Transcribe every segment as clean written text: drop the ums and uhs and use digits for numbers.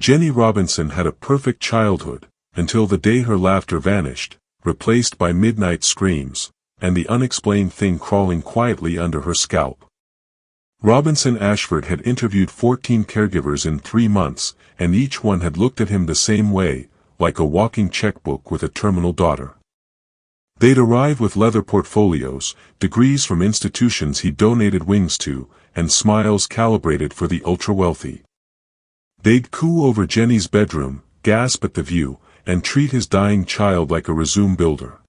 Jenny Robinson had a perfect childhood, until the day her laughter vanished, replaced by midnight screams, and the unexplained thing crawling quietly under her scalp. Robinson Ashford had interviewed 14 caregivers in 3 months, and each one had looked at him the same way, like a walking checkbook with a terminal daughter. They'd arrive with leather portfolios, degrees from institutions he donated wings to, and smiles calibrated for the ultra-wealthy. They'd coo over Jenny's bedroom, gasp at the view, and treat his dying child like a resume builder.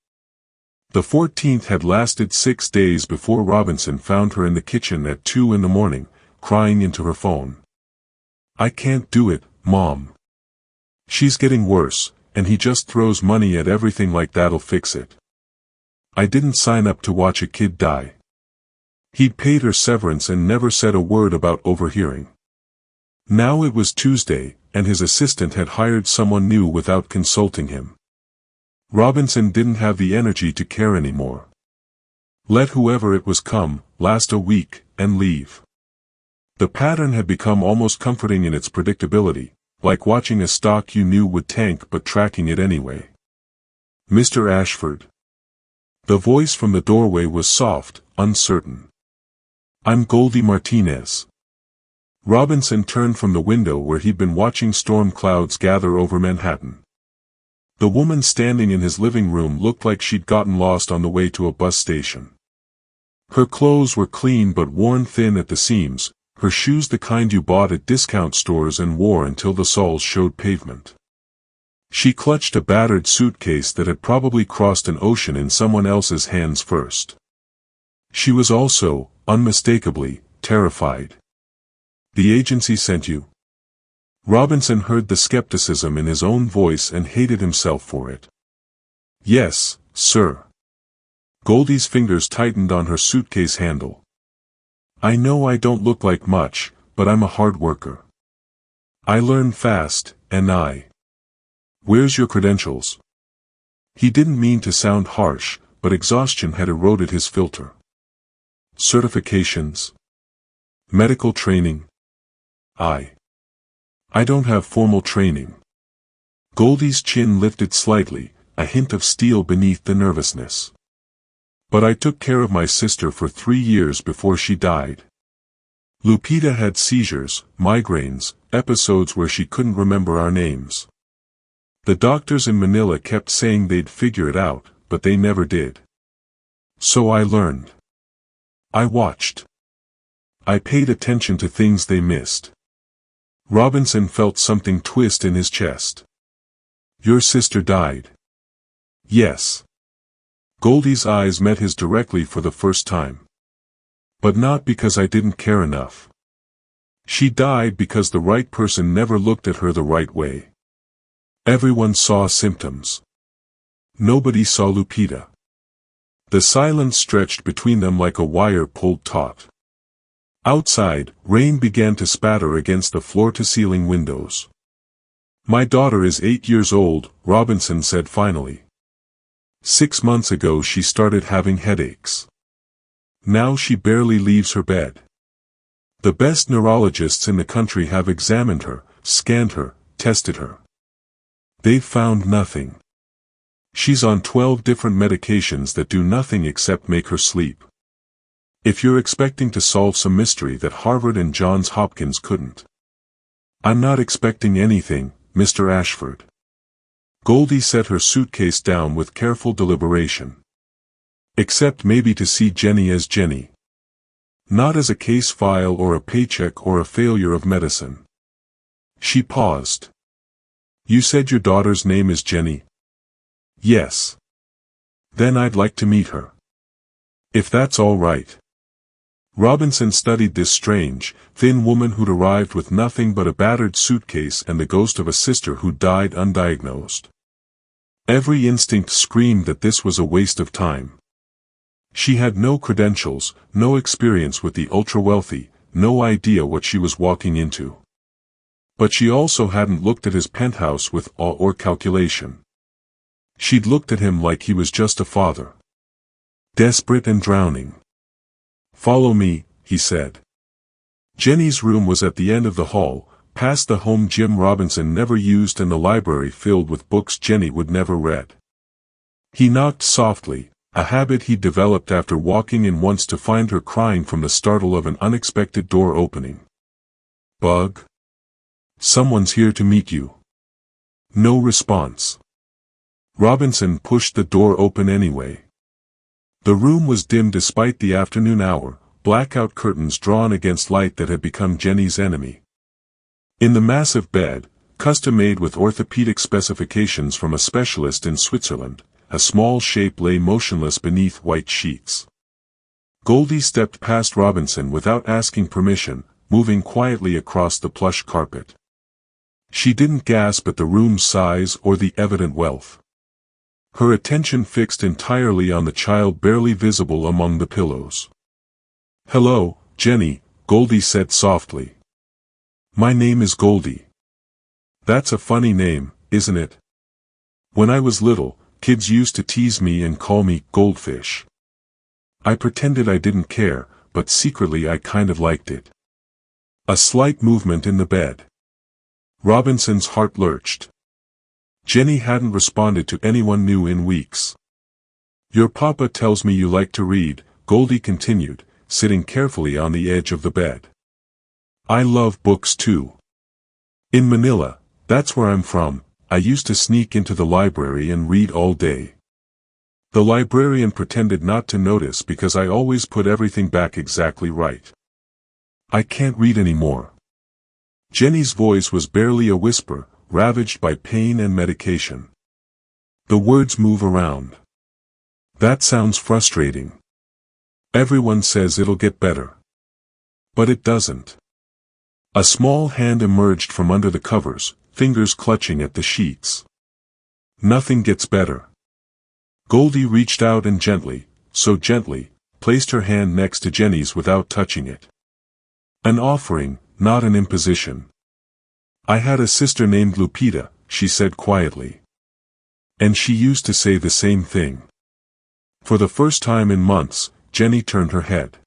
The 14th had lasted 6 days before Robinson found her in the kitchen at 2 in the morning, crying into her phone. "I can't do it, Mom. She's getting worse, and he just throws money at everything like that'll fix it. I didn't sign up to watch a kid die." He'd paid her severance and never said a word about overhearing. Now it was Tuesday, and his assistant had hired someone new without consulting him. Robinson didn't have the energy to care anymore. Let whoever it was come, last a week, and leave. The pattern had become almost comforting in its predictability, like watching a stock you knew would tank but tracking it anyway. "Mr. Ashford." The voice from the doorway was soft, uncertain. "I'm Goldie Martinez." Robinson turned from the window where he'd been watching storm clouds gather over Manhattan. The woman standing in his living room looked like she'd gotten lost on the way to a bus station. Her clothes were clean but worn thin at the seams, her shoes the kind you bought at discount stores and wore until the soles showed pavement. She clutched a battered suitcase that had probably crossed an ocean in someone else's hands first. She was also, unmistakably, terrified. "The agency sent you?" Robinson heard the skepticism in his own voice and hated himself for it. "Yes, sir." Goldie's fingers tightened on her suitcase handle. "I know I don't look like much, but I'm a hard worker. I learn fast, and Where's your credentials?" He didn't mean to sound harsh, but exhaustion had eroded his filter. "Certifications? Medical training?" I don't have formal training." Goldie's chin lifted slightly, a hint of steel beneath the nervousness. "But I took care of my sister for 3 years before she died. Lupita had seizures, migraines, episodes where she couldn't remember our names. The doctors in Manila kept saying they'd figure it out, but they never did. So I learned. I watched. I paid attention to things they missed." Robinson felt something twist in his chest. "Your sister died?" "Yes." Goldie's eyes met his directly for the first time. "But not because I didn't care enough. She died because the right person never looked at her the right way. Everyone saw symptoms. Nobody saw Lupita." The silence stretched between them like a wire pulled taut. Outside, rain began to spatter against the floor-to-ceiling windows. "My daughter is 8 years old," Robinson said finally. 6 months ago she started having headaches. Now she barely leaves her bed. The best neurologists in the country have examined her, scanned her, tested her. They've found nothing. She's on 12 different medications that do nothing except make her sleep. If you're expecting to solve some mystery that Harvard and Johns Hopkins couldn't. I'm not expecting anything, Mr. Ashford. Goldie set her suitcase down with careful deliberation. Except maybe to see Jenny as Jenny. Not as a case file or a paycheck or a failure of medicine. She paused. You said your daughter's name is Jenny? Yes. Then I'd like to meet her. If that's all right. Robinson studied this strange, thin woman who'd arrived with nothing but a battered suitcase and the ghost of a sister who died undiagnosed. Every instinct screamed that this was a waste of time. She had no credentials, no experience with the ultra-wealthy, no idea what she was walking into. But she also hadn't looked at his penthouse with awe or calculation. She'd looked at him like he was just a father. Desperate and drowning. Follow me, he said. Jenny's room was at the end of the hall, past the home gym Robinson never used and the library filled with books Jenny would never read. He knocked softly, a habit he'd developed after walking in once to find her crying from the startle of an unexpected door opening. "Bug? Someone's here to meet you." No response. Robinson pushed the door open anyway. The room was dim despite the afternoon hour, blackout curtains drawn against light that had become Jenny's enemy. In the massive bed, custom-made with orthopedic specifications from a specialist in Switzerland, a small shape lay motionless beneath white sheets. Goldie stepped past Robinson without asking permission, moving quietly across the plush carpet. She didn't gasp at the room's size or the evident wealth. Her attention fixed entirely on the child barely visible among the pillows. "Hello, Jenny," Goldie said softly. "My name is Goldie." "That's a funny name, isn't it? When I was little, kids used to tease me and call me Goldfish. I pretended I didn't care, but secretly I kind of liked it." A slight movement in the bed. Robinson's heart lurched. Jenny hadn't responded to anyone new in weeks. "Your papa tells me you like to read," Goldie continued, sitting carefully on the edge of the bed. "I love books too. In Manila, that's where I'm from, I used to sneak into the library and read all day." The librarian pretended not to notice because I always put everything back exactly right. "I can't read anymore." Jenny's voice was barely a whisper, ravaged by pain and medication. The words move around. "That sounds frustrating. Everyone says it'll get better. But it doesn't." A small hand emerged from under the covers, fingers clutching at the sheets. "Nothing gets better." Goldie reached out and gently, so gently, placed her hand next to Jenny's without touching it. "An offering, not an imposition. I had a sister named Lupita," she said quietly. "And she used to say the same thing." For the first time in months, Jenny turned her head.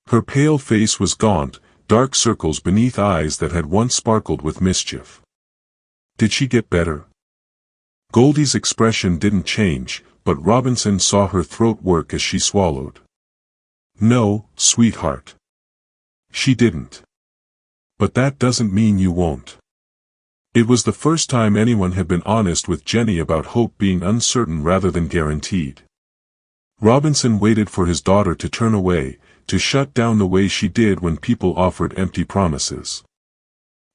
Her pale face was gaunt, dark circles beneath eyes that had once sparkled with mischief. Did she get better? Goldie's expression didn't change, but Robinson saw her throat work as she swallowed. "No, sweetheart. She didn't. But that doesn't mean you won't." It was the first time anyone had been honest with Jenny about hope being uncertain rather than guaranteed. Robinson waited for his daughter to turn away, to shut down the way she did when people offered empty promises.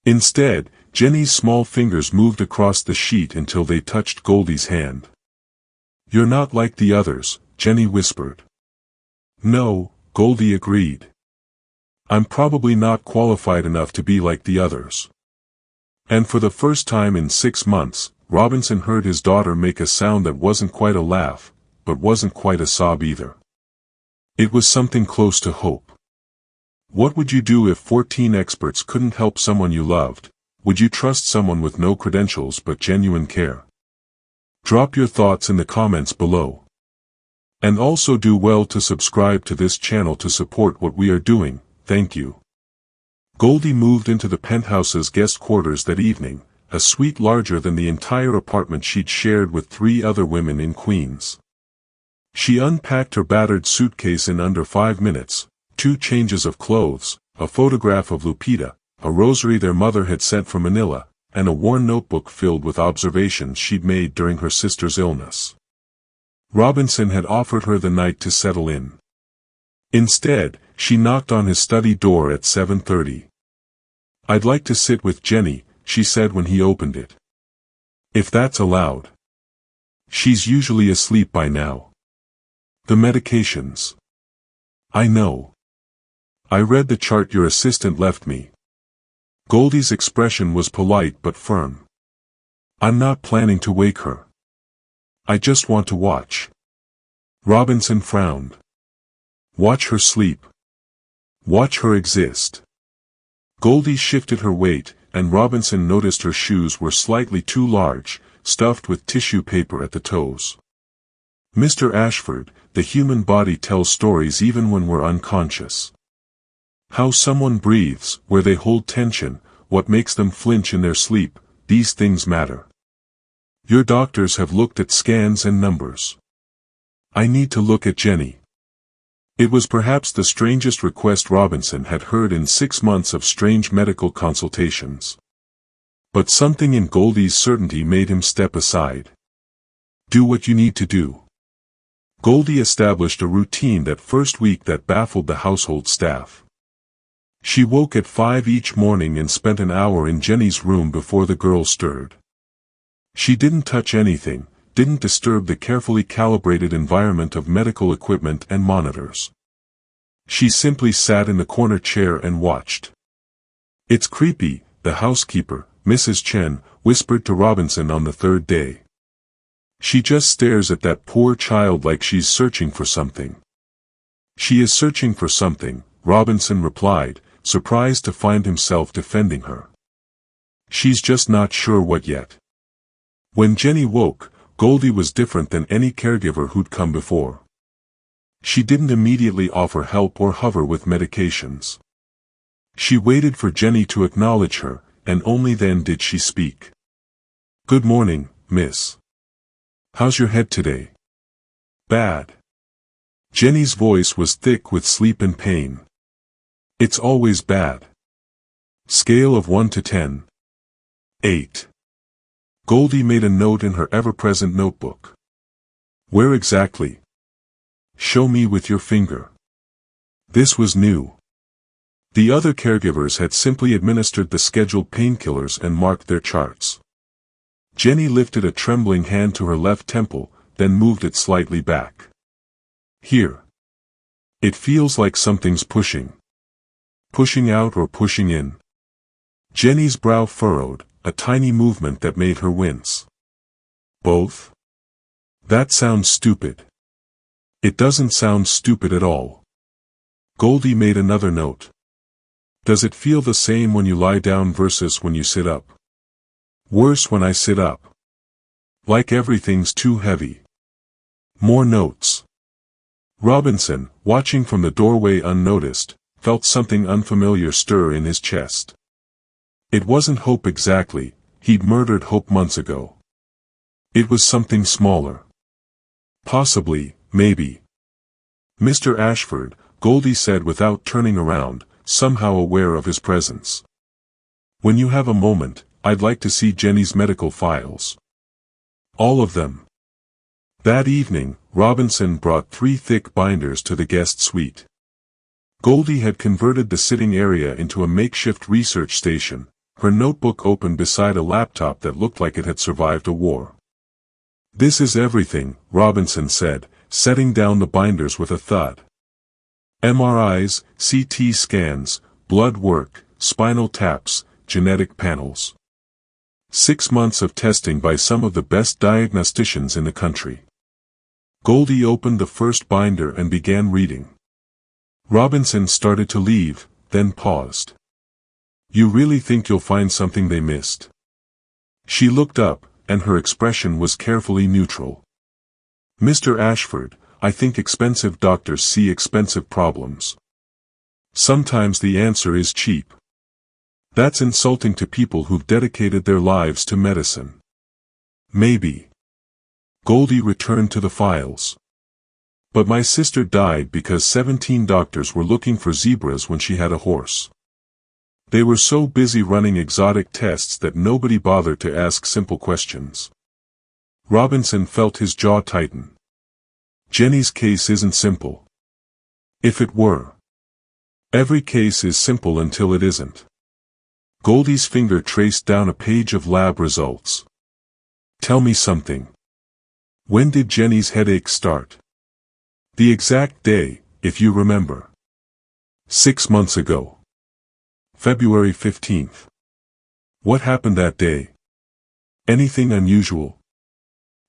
Instead, Jenny's small fingers moved across the sheet until they touched Goldie's hand. "You're not like the others," Jenny whispered. "No," Goldie agreed. "I'm probably not qualified enough to be like the others." And for the first time in 6 months, Robinson heard his daughter make a sound that wasn't quite a laugh, but wasn't quite a sob either. It was something close to hope. What would you do if 14 experts couldn't help someone you loved? Would you trust someone with no credentials but genuine care? Drop your thoughts in the comments below. And also do well to subscribe to this channel to support what we are doing. Thank you. Goldie moved into the penthouse's guest quarters that evening, a suite larger than the entire apartment she'd shared with 3 other women in Queens. She unpacked her battered suitcase in under 5 minutes, 2 changes of clothes, a photograph of Lupita, a rosary their mother had sent from Manila, and a worn notebook filled with observations she'd made during her sister's illness. Robinson had offered her the night to settle in. Instead, she knocked on his study door at 7:30. "I'd like to sit with Jenny," she said when he opened it. "If that's allowed. She's usually asleep by now." "The medications." "I know. I read the chart your assistant left me." Goldie's expression was polite but firm. "I'm not planning to wake her. I just want to watch." Robinson frowned. "Watch her sleep. Watch her exist." Goldie shifted her weight, and Robinson noticed her shoes were slightly too large, stuffed with tissue paper at the toes. "Mr. Ashford, the human body tells stories even when we're unconscious. How someone breathes, where they hold tension, what makes them flinch in their sleep, these things matter. Your doctors have looked at scans and numbers. I need to look at Jenny. It was perhaps the strangest request Robinson had heard in 6 months of strange medical consultations. But something in Goldie's certainty made him step aside. Do what you need to do. Goldie established a routine that first week that baffled the household staff. She woke at 5 each morning and spent an hour in Jenny's room before the girl stirred. She didn't touch anything, didn't disturb the carefully calibrated environment of medical equipment and monitors. She simply sat in the corner chair and watched. It's creepy, the housekeeper, Mrs. Chen, whispered to Robinson on the 3rd day. She just stares at that poor child like she's searching for something. She is searching for something, Robinson replied, surprised to find himself defending her. She's just not sure what yet. When Jenny woke, Goldie was different than any caregiver who'd come before. She didn't immediately offer help or hover with medications. She waited for Jenny to acknowledge her, and only then did she speak. Good morning, miss. How's your head today? Bad. Jenny's voice was thick with sleep and pain. It's always bad. Scale of 1 to 10. 8. Goldie made a note in her ever-present notebook. Where exactly? Show me with your finger. This was new. The other caregivers had simply administered the scheduled painkillers and marked their charts. Jenny lifted a trembling hand to her left temple, then moved it slightly back. Here. It feels like something's pushing. Pushing out or pushing in. Jenny's brow furrowed, a tiny movement that made her wince. Both? That sounds stupid. It doesn't sound stupid at all. Goldie made another note. Does it feel the same when you lie down versus when you sit up? Worse when I sit up. Like everything's too heavy. More notes. Robinson, watching from the doorway unnoticed, felt something unfamiliar stir in his chest. It wasn't hope exactly, he'd murdered hope months ago. It was something smaller. Possibly, maybe. Mr. Ashford, Goldie said without turning around, somehow aware of his presence. When you have a moment, I'd like to see Jenny's medical files. All of them. That evening, Robinson brought 3 thick binders to the guest suite. Goldie had converted the sitting area into a makeshift research station, her notebook open beside a laptop that looked like it had survived a war. This is everything, Robinson said, setting down the binders with a thud. MRIs, CT scans, blood work, spinal taps, genetic panels. 6 months of testing by some of the best diagnosticians in the country. Goldie opened the first binder and began reading. Robinson started to leave, then paused. You really think you'll find something they missed? She looked up, and her expression was carefully neutral. Mr. Ashford, I think expensive doctors see expensive problems. Sometimes the answer is cheap. That's insulting to people who've dedicated their lives to medicine. Maybe. Goldie returned to the files. But my sister died because 17 doctors were looking for zebras when she had a horse. They were so busy running exotic tests that nobody bothered to ask simple questions. Robinson felt his jaw tighten. Jenny's case isn't simple. If it were. Every case is simple until it isn't. Goldie's finger traced down a page of lab results. Tell me something. When did Jenny's headache start? The exact day, if you remember. 6 months ago. February 15th. What happened that day? Anything unusual?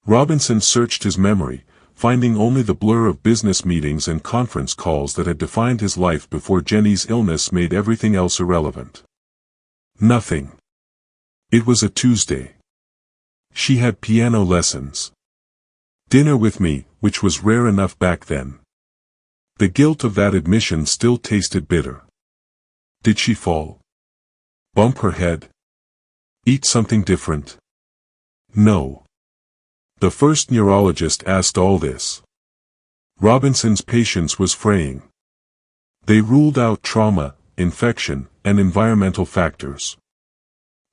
Robinson searched his memory, finding only the blur of business meetings and conference calls that had defined his life before Jenny's illness made everything else irrelevant. Nothing. It was a Tuesday. She had piano lessons. Dinner with me, which was rare enough back then. The guilt of that admission still tasted bitter. Did she fall? Bump her head? Eat something different? No. The first neurologist asked all this. Robinson's patience was fraying. They ruled out trauma, infection, and environmental factors.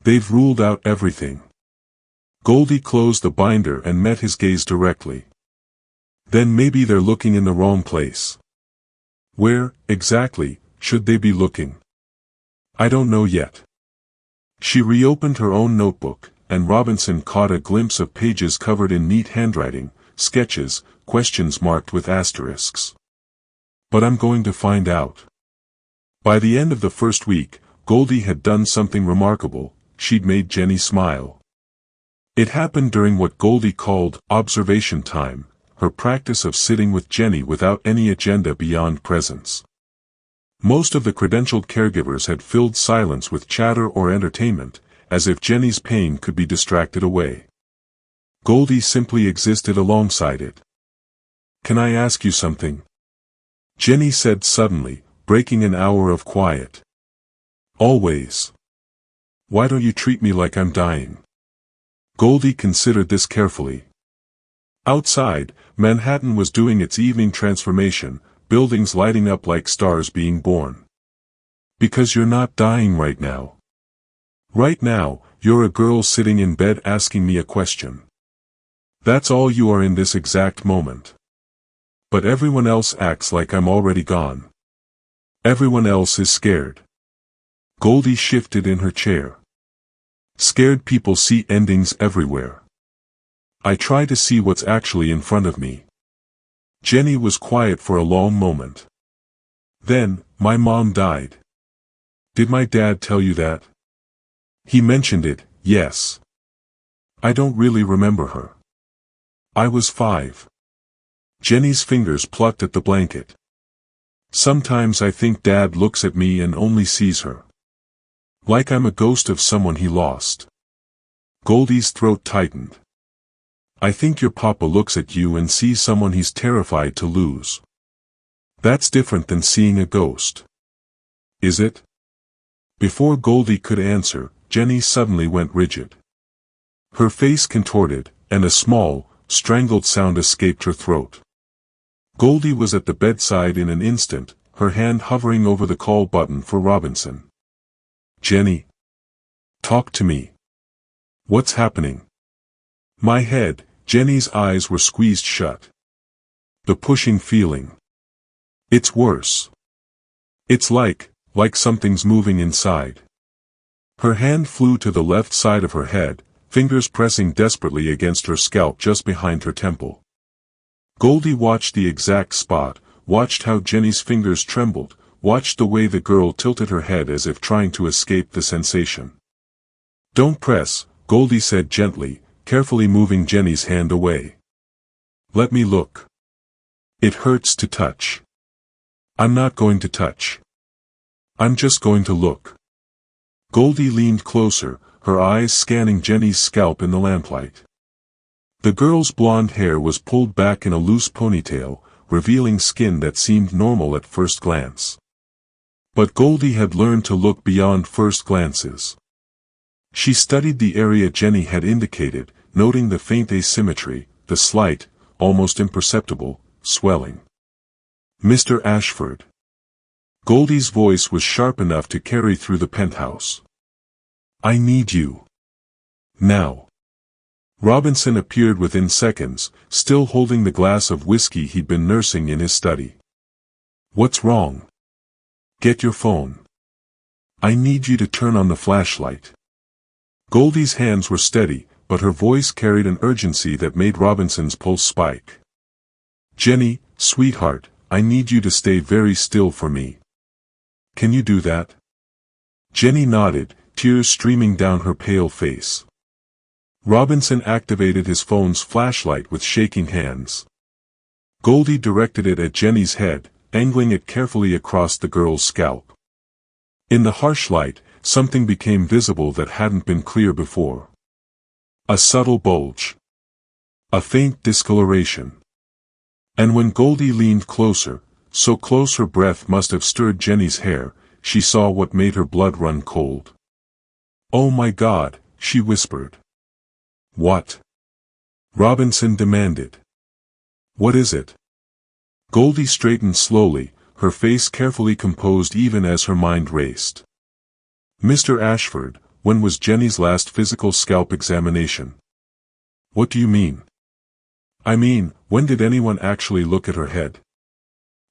They've ruled out everything. Goldie closed the binder and met his gaze directly. Then maybe they're looking in the wrong place. Where, exactly, should they be looking? I don't know yet. She reopened her own notebook, and Robinson caught a glimpse of pages covered in neat handwriting, sketches, questions marked with asterisks. But I'm going to find out. By the end of the first week, Goldie had done something remarkable. She'd made Jenny smile. It happened during what Goldie called observation time, her practice of sitting with Jenny without any agenda beyond presence. Most of the credentialed caregivers had filled silence with chatter or entertainment, as if Jenny's pain could be distracted away. Goldie simply existed alongside it. "Can I ask you something?" Jenny said suddenly, breaking an hour of quiet. "Always. Why don't you treat me like I'm dying?" Goldie considered this carefully. Outside, Manhattan was doing its evening transformation, buildings lighting up like stars being born. "Because you're not dying right now. Right now, you're a girl sitting in bed asking me a question. That's all you are in this exact moment. But everyone else acts like I'm already gone. Everyone else is scared." Goldie shifted in her chair. "Scared people see endings everywhere. I try to see what's actually in front of me." Jenny was quiet for a long moment. Then, "My mom died." "Did my dad tell you that?" "He mentioned it, yes. I don't really remember her. I was 5. Jenny's fingers plucked at the blanket. "Sometimes I think Dad looks at me and only sees her. Like I'm a ghost of someone he lost." Goldie's throat tightened. "I think your papa looks at you and sees someone he's terrified to lose. That's different than seeing a ghost." "Is it?" Before Goldie could answer, Jenny suddenly went rigid. Her face contorted, and a small, strangled sound escaped her throat. Goldie was at the bedside in an instant, her hand hovering over the call button for Robinson. "Jenny. Talk to me. What's happening?" "My head." Jenny's eyes were squeezed shut. "The pushing feeling. It's worse. It's like something's moving inside." Her hand flew to the left side of her head, fingers pressing desperately against her scalp just behind her temple. Goldie watched the exact spot, watched how Jenny's fingers trembled, watched the way the girl tilted her head as if trying to escape the sensation. "Don't press," Goldie said gently, carefully moving Jenny's hand away. "Let me look. It hurts to touch." "I'm not going to touch. I'm just going to look." Goldie leaned closer, her eyes scanning Jenny's scalp in the lamplight. The girl's blonde hair was pulled back in a loose ponytail, revealing skin that seemed normal at first glance. But Goldie had learned to look beyond first glances. She studied the area Jenny had indicated, noting the faint asymmetry, the slight, almost imperceptible, swelling. "Mr. Ashford." Goldie's voice was sharp enough to carry through the penthouse. "I need you. Now." Robinson appeared within seconds, still holding the glass of whiskey he'd been nursing in his study. "What's wrong? Get your phone. I need you to turn on the flashlight." Goldie's hands were steady, but her voice carried an urgency that made Robinson's pulse spike. "Jenny, sweetheart, I need you to stay very still for me. Can you do that?" Jenny nodded, tears streaming down her pale face. Robinson activated his phone's flashlight with shaking hands. Goldie directed it at Jenny's head, angling it carefully across the girl's scalp. In the harsh light, something became visible that hadn't been clear before. A subtle bulge. A faint discoloration. And when Goldie leaned closer, so close her breath must have stirred Jenny's hair, she saw what made her blood run cold. "Oh my God," she whispered. "What?" Robinson demanded. "What is it?" Goldie straightened slowly, her face carefully composed even as her mind raced. "Mr. Ashford, when was Jenny's last physical scalp examination?" "What do you mean?" "I mean, when did anyone actually look at her head?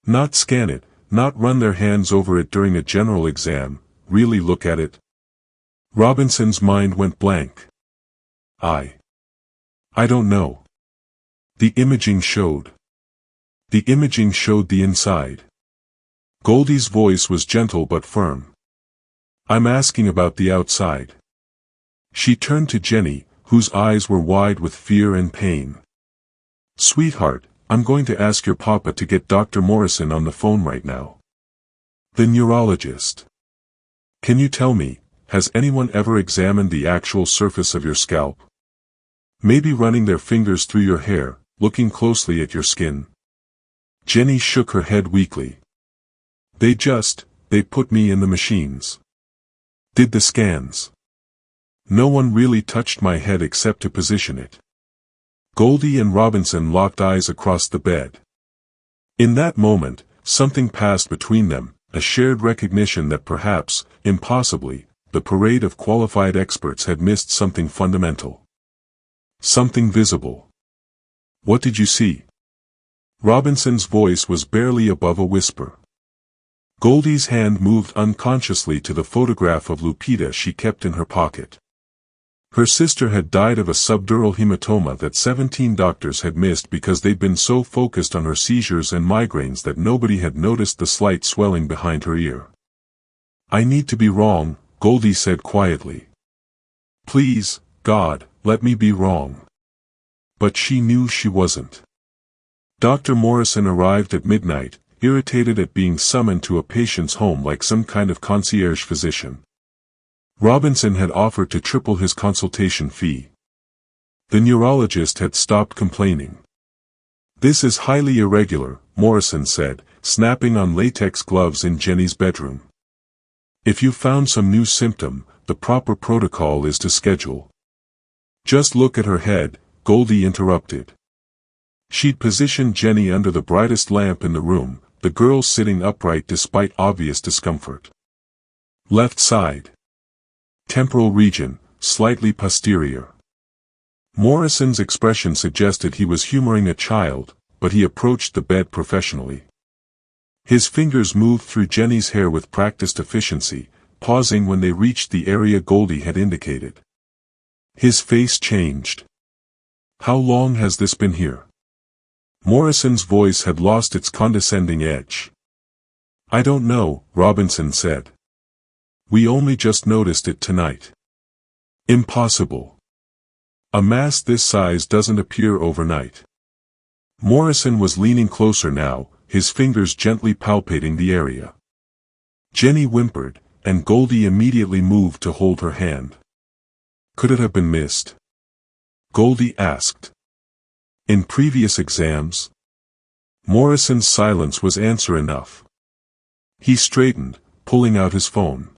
Not scan it, not run their hands over it during a general exam, really look at it?" Robinson's mind went blank. I don't know. The imaging showed. The imaging showed the inside. Goldie's voice was gentle but firm. "I'm asking about the outside." She turned to Jenny, whose eyes were wide with fear and pain. "Sweetheart, I'm going to ask your papa to get Dr. Morrison on the phone right now. The neurologist. Can you tell me, has anyone ever examined the actual surface of your scalp? Maybe running their fingers through your hair, looking closely at your skin?" Jenny shook her head weakly. They put me in the machines. Did the scans. No one really touched my head except to position it." Goldie and Robinson locked eyes across the bed. In that moment, something passed between them, a shared recognition that perhaps, impossibly, the parade of qualified experts had missed something fundamental. Something visible. "What did you see?" Robinson's voice was barely above a whisper. Goldie's hand moved unconsciously to the photograph of Lupita she kept in her pocket. Her sister had died of a subdural hematoma that 17 doctors had missed because they'd been so focused on her seizures and migraines that nobody had noticed the slight swelling behind her ear. "I need to be wrong," Goldie said quietly. "Please, God, let me be wrong." But she knew she wasn't. Dr. Morrison arrived at midnight, irritated at being summoned to a patient's home like some kind of concierge physician. Robinson had offered to triple his consultation fee. The neurologist had stopped complaining. "This is highly irregular," Morrison said, snapping on latex gloves in Jenny's bedroom. "If you found some new symptom, the proper protocol is to schedule." "Just look at her head," Goldie interrupted. She'd positioned Jenny under the brightest lamp in the room, the girl sitting upright despite obvious discomfort. "Left side. Temporal region, slightly posterior." Morrison's expression suggested he was humoring a child, but he approached the bed professionally. His fingers moved through Jenny's hair with practiced efficiency, pausing when they reached the area Goldie had indicated. His face changed. "How long has this been here?" Morrison's voice had lost its condescending edge. "I don't know," Robinson said. "We only just noticed it tonight." "Impossible. A mass this size doesn't appear overnight." Morrison was leaning closer now, his fingers gently palpating the area. Jenny whimpered, and Goldie immediately moved to hold her hand. "Could it have been missed?" Goldie asked. "In previous exams?" Morrison's silence was answer enough. He straightened, pulling out his phone.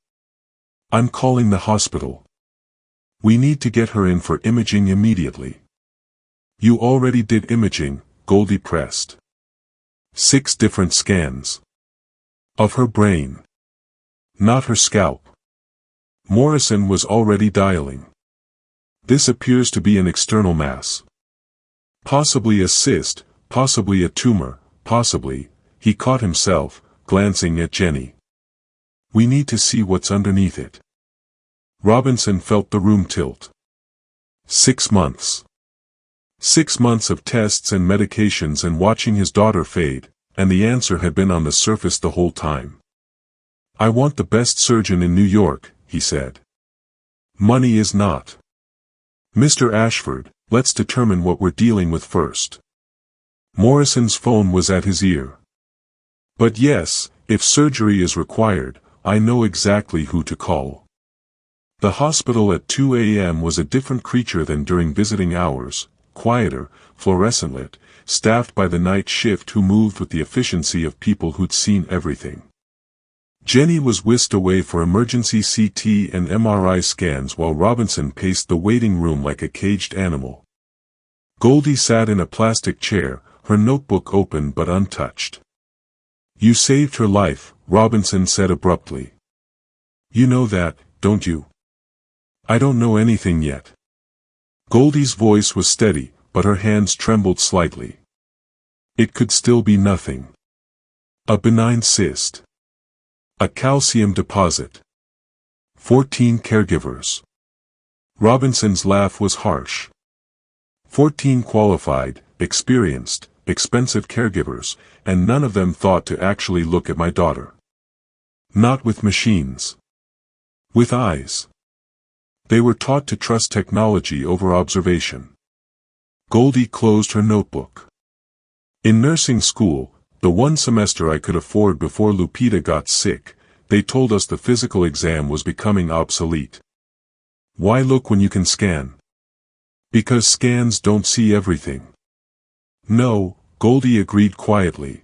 "I'm calling the hospital. We need to get her in for imaging immediately." "You already did imaging," Goldie pressed. 6 different scans. Of her brain. Not her scalp." Morrison was already dialing. "This appears to be an external mass. Possibly a cyst, possibly a tumor, possibly," he caught himself, glancing at Jenny. "We need to see what's underneath it." Robinson felt the room tilt. 6 months. 6 months of tests and medications and watching his daughter fade, and the answer had been on the surface the whole time. "I want the best surgeon in New York," he said. "Money is not. Mr. Ashford, let's determine what we're dealing with first." Morrison's phone was at his ear. "But yes, if surgery is required, I know exactly who to call." The hospital at 2 a.m. was a different creature than during visiting hours, quieter, fluorescent lit, staffed by the night shift who moved with the efficiency of people who'd seen everything. Jenny was whisked away for emergency CT and MRI scans while Robinson paced the waiting room like a caged animal. Goldie sat in a plastic chair, her notebook open but untouched. "You saved her life," Robinson said abruptly. "You know that, don't you?" "I don't know anything yet." Goldie's voice was steady, but her hands trembled slightly. "It could still be nothing. A benign cyst. A calcium deposit. 14 caregivers." Robinson's laugh was harsh. 14 qualified, experienced, expensive caregivers, and none of them thought to actually look at my daughter. Not with machines. With eyes. They were taught to trust technology over observation. Goldie closed her notebook. "In nursing school, the one semester I could afford before Lupita got sick, they told us the physical exam was becoming obsolete. Why look when you can scan? Because scans don't see everything." "No," Goldie agreed quietly.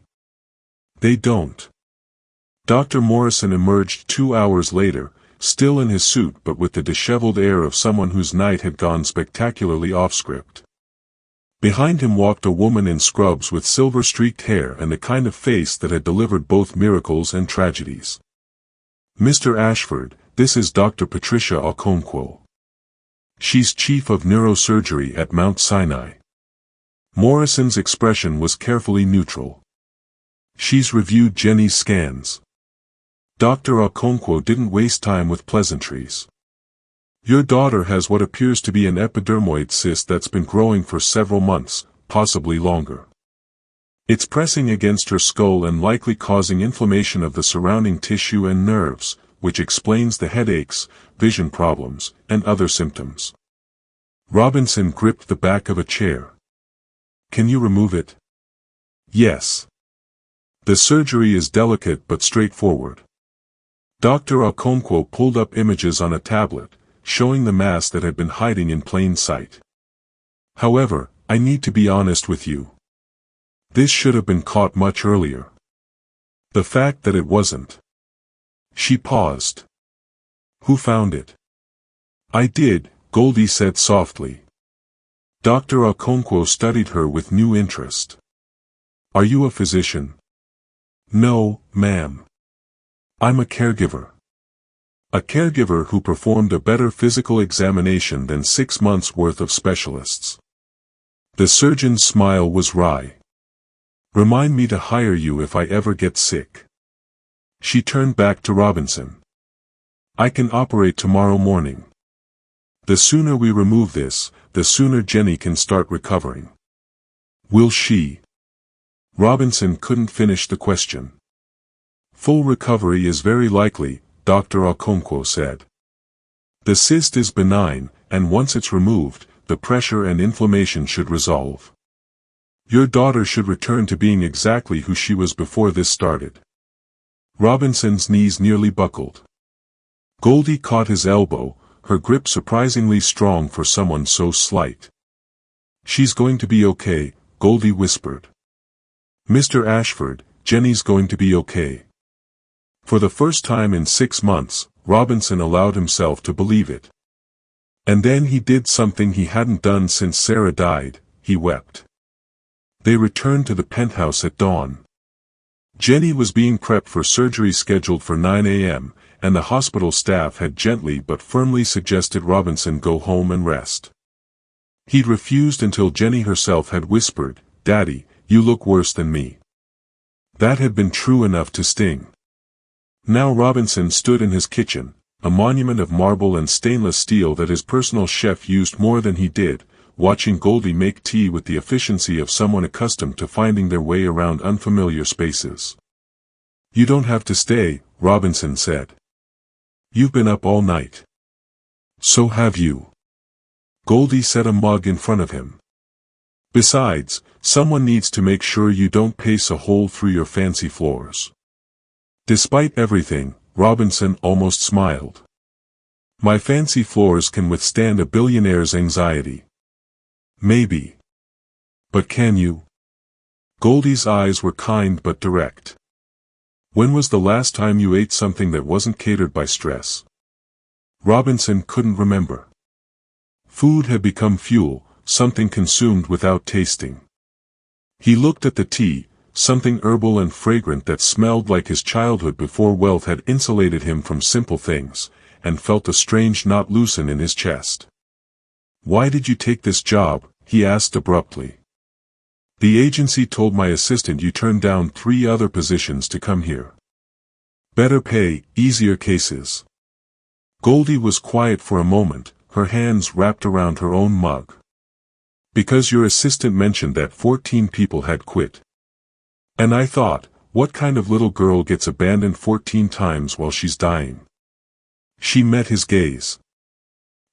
"They don't." Dr. Morrison emerged 2 hours later, still in his suit but with the disheveled air of someone whose night had gone spectacularly off-script. Behind him walked a woman in scrubs with silver-streaked hair and the kind of face that had delivered both miracles and tragedies. "Mr. Ashford, this is Dr. Patricia Okonkwo. She's chief of neurosurgery at Mount Sinai." Morrison's expression was carefully neutral. "She's reviewed Jenny's scans." Dr. Okonkwo didn't waste time with pleasantries. "Your daughter has what appears to be an epidermoid cyst that's been growing for several months, possibly longer. It's pressing against her skull and likely causing inflammation of the surrounding tissue and nerves, which explains the headaches, vision problems, and other symptoms." Robinson gripped the back of a chair. "Can you remove it?" "Yes. The surgery is delicate but straightforward." Dr. Okonkwo pulled up images on a tablet, showing the mass that had been hiding in plain sight. "However, I need to be honest with you. This should have been caught much earlier. The fact that it wasn't." She paused. "Who found it?" "I did," Goldie said softly. Dr. Okonkwo studied her with new interest. "Are you a physician?" "No, ma'am. I'm a caregiver. A caregiver who performed a better physical examination than 6 months' worth of specialists." The surgeon's smile was wry. "Remind me to hire you if I ever get sick." She turned back to Robinson. "I can operate tomorrow morning. The sooner we remove this, the sooner Jenny can start recovering." "Will she?" Robinson couldn't finish the question. "Full recovery is very likely," Dr. Okonkwo said. "The cyst is benign, and once it's removed, the pressure and inflammation should resolve. Your daughter should return to being exactly who she was before this started." Robinson's knees nearly buckled. Goldie caught his elbow, her grip surprisingly strong for someone so slight. "She's going to be okay," Goldie whispered. "Mr. Ashford, Jenny's going to be okay." For the first time in 6 months, Robinson allowed himself to believe it. And then he did something he hadn't done since Sarah died, he wept. They returned to the penthouse at dawn. Jenny was being prepped for surgery scheduled for 9 a.m., and the hospital staff had gently but firmly suggested Robinson go home and rest. He'd refused until Jenny herself had whispered, "Daddy, you look worse than me." That had been true enough to sting. Now Robinson stood in his kitchen, a monument of marble and stainless steel that his personal chef used more than he did, watching Goldie make tea with the efficiency of someone accustomed to finding their way around unfamiliar spaces. "You don't have to stay," Robinson said. "You've been up all night." "So have you." Goldie set a mug in front of him. "Besides, someone needs to make sure you don't pace a hole through your fancy floors." Despite everything, Robinson almost smiled. "My fancy floors can withstand a billionaire's anxiety." "Maybe. But can you?" Goldie's eyes were kind but direct. When was the last time you ate something that wasn't catered by stress? Robinson couldn't remember. Food had become fuel, something consumed without tasting. He looked at the tea, something herbal and fragrant that smelled like his childhood before wealth had insulated him from simple things, and felt a strange knot loosen in his chest. "Why did you take this job?" he asked abruptly. "The agency told my assistant you turned down 3 other positions to come here. Better pay, easier cases." Goldie was quiet for a moment, her hands wrapped around her own mug. "Because your assistant mentioned that 14 people had quit. And I thought, what kind of little girl gets abandoned 14 times while she's dying?" She met his gaze.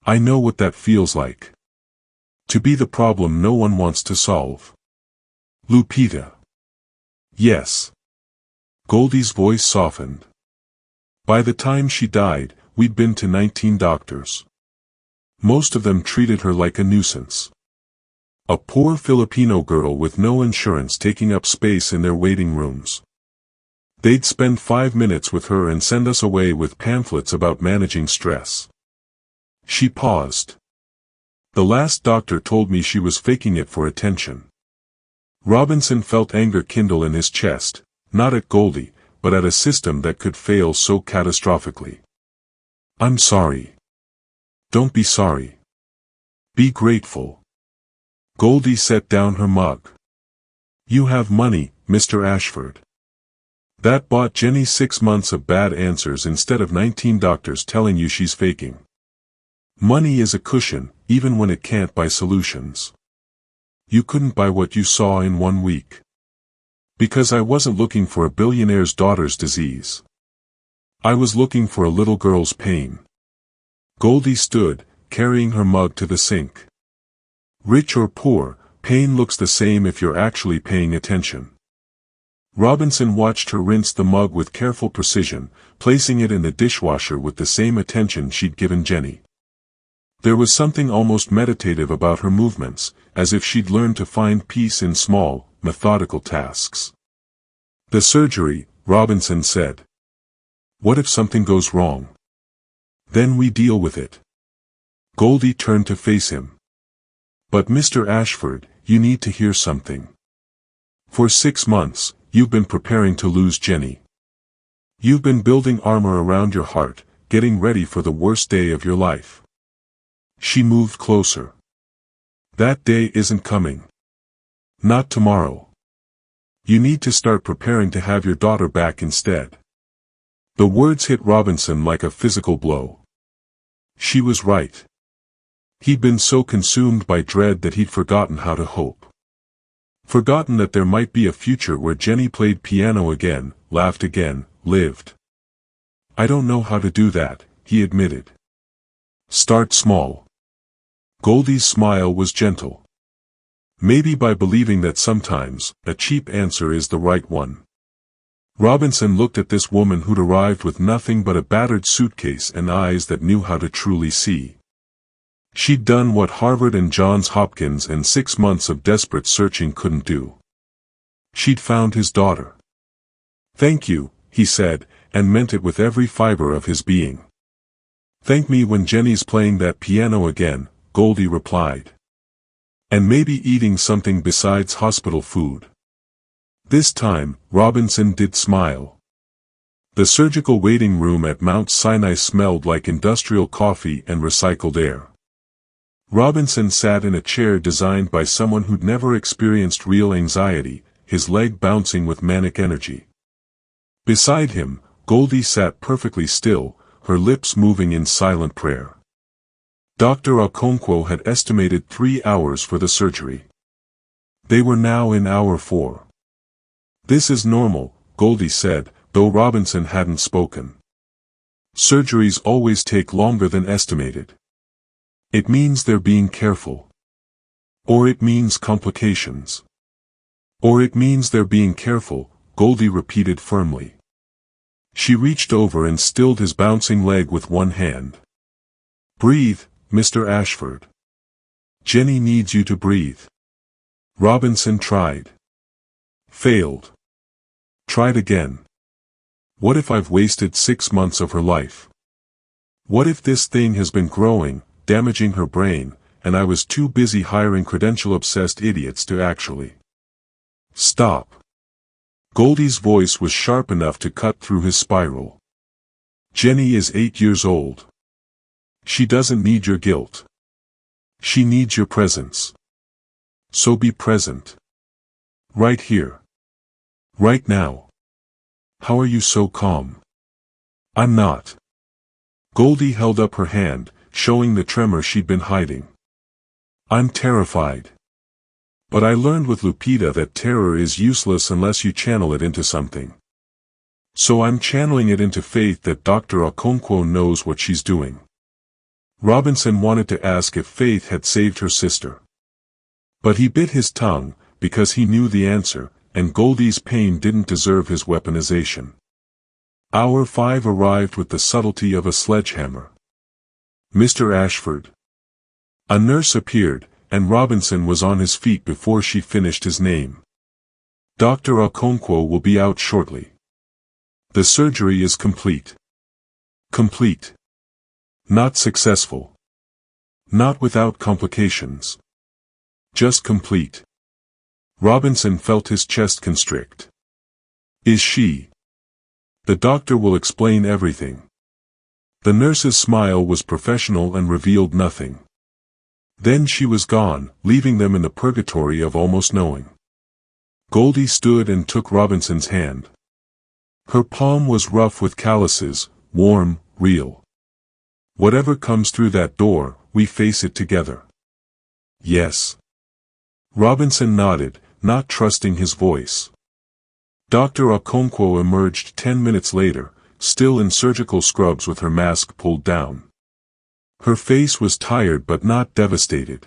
"I know what that feels like. To be the problem no one wants to solve." "Lupita." "Yes." Goldie's voice softened. "By the time she died, we'd been to 19 doctors. Most of them treated her like a nuisance. A poor Filipino girl with no insurance taking up space in their waiting rooms. They'd spend 5 minutes with her and send us away with pamphlets about managing stress." She paused. "The last doctor told me she was faking it for attention." Robinson felt anger kindle in his chest, not at Goldie, but at a system that could fail so catastrophically. "I'm sorry." "Don't be sorry. Be grateful." Goldie set down her mug. "You have money, Mr. Ashford. That bought Jenny 6 months of bad answers instead of 19 doctors telling you she's faking. Money is a cushion, even when it can't buy solutions. You couldn't buy what you saw in 1 week. Because I wasn't looking for a billionaire's daughter's disease. I was looking for a little girl's pain." Goldie stood, carrying her mug to the sink. "Rich or poor, pain looks the same if you're actually paying attention." Robinson watched her rinse the mug with careful precision, placing it in the dishwasher with the same attention she'd given Jenny. There was something almost meditative about her movements, as if she'd learned to find peace in small, methodical tasks. "The surgery," Robinson said. "What if something goes wrong? Then we deal with it." Goldie turned to face him. "But Mr. Ashford, you need to hear something. For 6 months, you've been preparing to lose Jenny. You've been building armor around your heart, getting ready for the worst day of your life." She moved closer. "That day isn't coming. Not tomorrow. You need to start preparing to have your daughter back instead." The words hit Robinson like a physical blow. She was right. He'd been so consumed by dread that he'd forgotten how to hope. Forgotten that there might be a future where Jenny played piano again, laughed again, lived. "I don't know how to do that," he admitted. "Start small." Goldie's smile was gentle. "Maybe by believing that sometimes, a cheap answer is the right one." Robinson looked at this woman who'd arrived with nothing but a battered suitcase and eyes that knew how to truly see. She'd done what Harvard and Johns Hopkins and 6 months of desperate searching couldn't do. She'd found his daughter. "Thank you," he said, and meant it with every fiber of his being. "Thank me when Jenny's playing that piano again," Goldie replied. "And maybe eating something besides hospital food." This time, Robinson did smile. The surgical waiting room at Mount Sinai smelled like industrial coffee and recycled air. Robinson sat in a chair designed by someone who'd never experienced real anxiety, his leg bouncing with manic energy. Beside him, Goldie sat perfectly still, her lips moving in silent prayer. Dr. Okonkwo had estimated 3 hours for the surgery. They were now in hour 4. "This is normal," Goldie said, though Robinson hadn't spoken. "Surgeries always take longer than estimated. It means they're being careful. Or it means complications. Or it means they're being careful," Goldie repeated firmly. She reached over and stilled his bouncing leg with one hand. "Breathe, Mr. Ashford. Jenny needs you to breathe." Robinson tried. Failed. Tried again. What if I've wasted 6 months of her life? What if this thing has been growing, damaging her brain, and I was too busy hiring credential-obsessed idiots to actually stop? Goldie's voice was sharp enough to cut through his spiral. Jenny is 8 years old. She doesn't need your guilt. She needs your presence. So be present. Right here. Right now. How are you so calm? I'm not. Goldie held up her hand, showing the tremor she'd been hiding. I'm terrified. But I learned with Lupita that terror is useless unless you channel it into something. So I'm channeling it into faith that Dr. Okonkwo knows what she's doing. Robinson wanted to ask if Faith had saved her sister. But he bit his tongue, because he knew the answer, and Goldie's pain didn't deserve his weaponization. Hour 5 arrived with the subtlety of a sledgehammer. Mr. Ashford. A nurse appeared, and Robinson was on his feet before she finished his name. Dr. Okonkwo will be out shortly. The surgery is complete. Complete. Not successful. Not without complications. Just complete. Robinson felt his chest constrict. Is she? The doctor will explain everything. The nurse's smile was professional and revealed nothing. Then she was gone, leaving them in the purgatory of almost knowing. Goldie stood and took Robinson's hand. Her palm was rough with calluses, warm, real. Whatever comes through that door, we face it together. Yes. Robinson nodded, not trusting his voice. Dr. Okonkwo emerged 10 minutes later, still in surgical scrubs with her mask pulled down. Her face was tired but not devastated.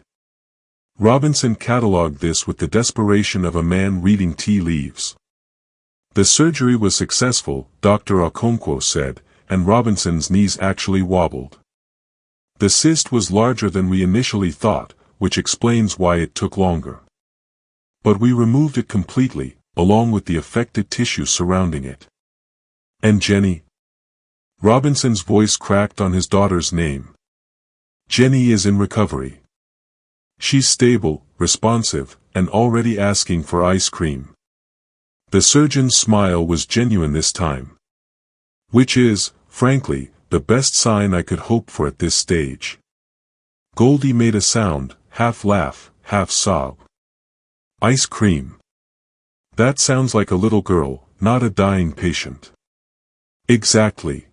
Robinson catalogued this with the desperation of a man reading tea leaves. The surgery was successful, Dr. Okonkwo said, and Robinson's knees actually wobbled. The cyst was larger than we initially thought, which explains why it took longer. But we removed it completely, along with the affected tissue surrounding it. And Jenny? Robinson's voice cracked on his daughter's name. Jenny is in recovery. She's stable, responsive, and already asking for ice cream. The surgeon's smile was genuine this time. Which is, frankly, the best sign I could hope for at this stage. Goldie made a sound, half laugh, half sob. Ice cream. That sounds like a little girl, not a dying patient. Exactly.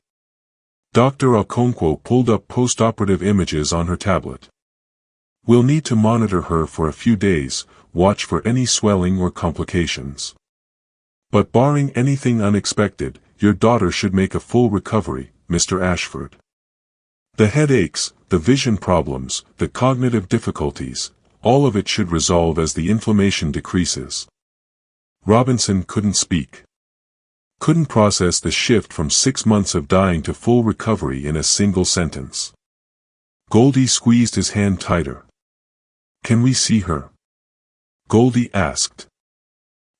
Dr. Okonkwo pulled up post-operative images on her tablet. We'll need to monitor her for a few days, watch for any swelling or complications. But barring anything unexpected, your daughter should make a full recovery, Mr. Ashford. The headaches, the vision problems, the cognitive difficulties, all of it should resolve as the inflammation decreases. Robinson couldn't speak. Couldn't process the shift from 6 months of dying to full recovery in a single sentence. Goldie squeezed his hand tighter. Can we see her? Goldie asked.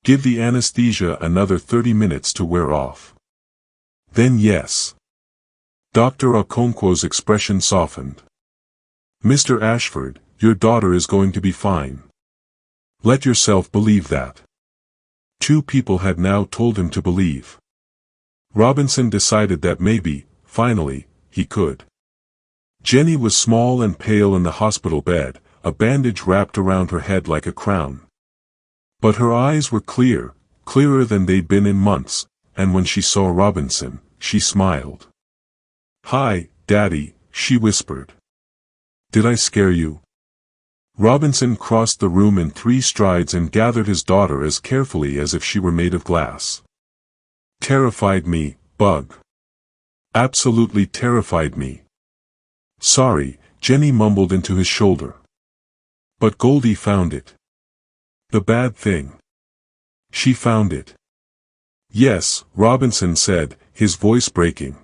Give the anesthesia another 30 minutes to wear off. Then yes. Dr. Okonkwo's expression softened. Mr. Ashford, your daughter is going to be fine. Let yourself believe that. 2 people had now told him to believe. Robinson decided that maybe, finally, he could. Jenny was small and pale in the hospital bed, a bandage wrapped around her head like a crown. But her eyes were clear, clearer than they'd been in months, and when she saw Robinson, she smiled. Hi, Daddy, she whispered. Did I scare you? Robinson crossed the room in 3 strides and gathered his daughter as carefully as if she were made of glass. Terrified me, Bug. Absolutely terrified me. Sorry, Jenny mumbled into his shoulder. But Goldie found it. The bad thing. She found it. Yes, Robinson said, his voice breaking.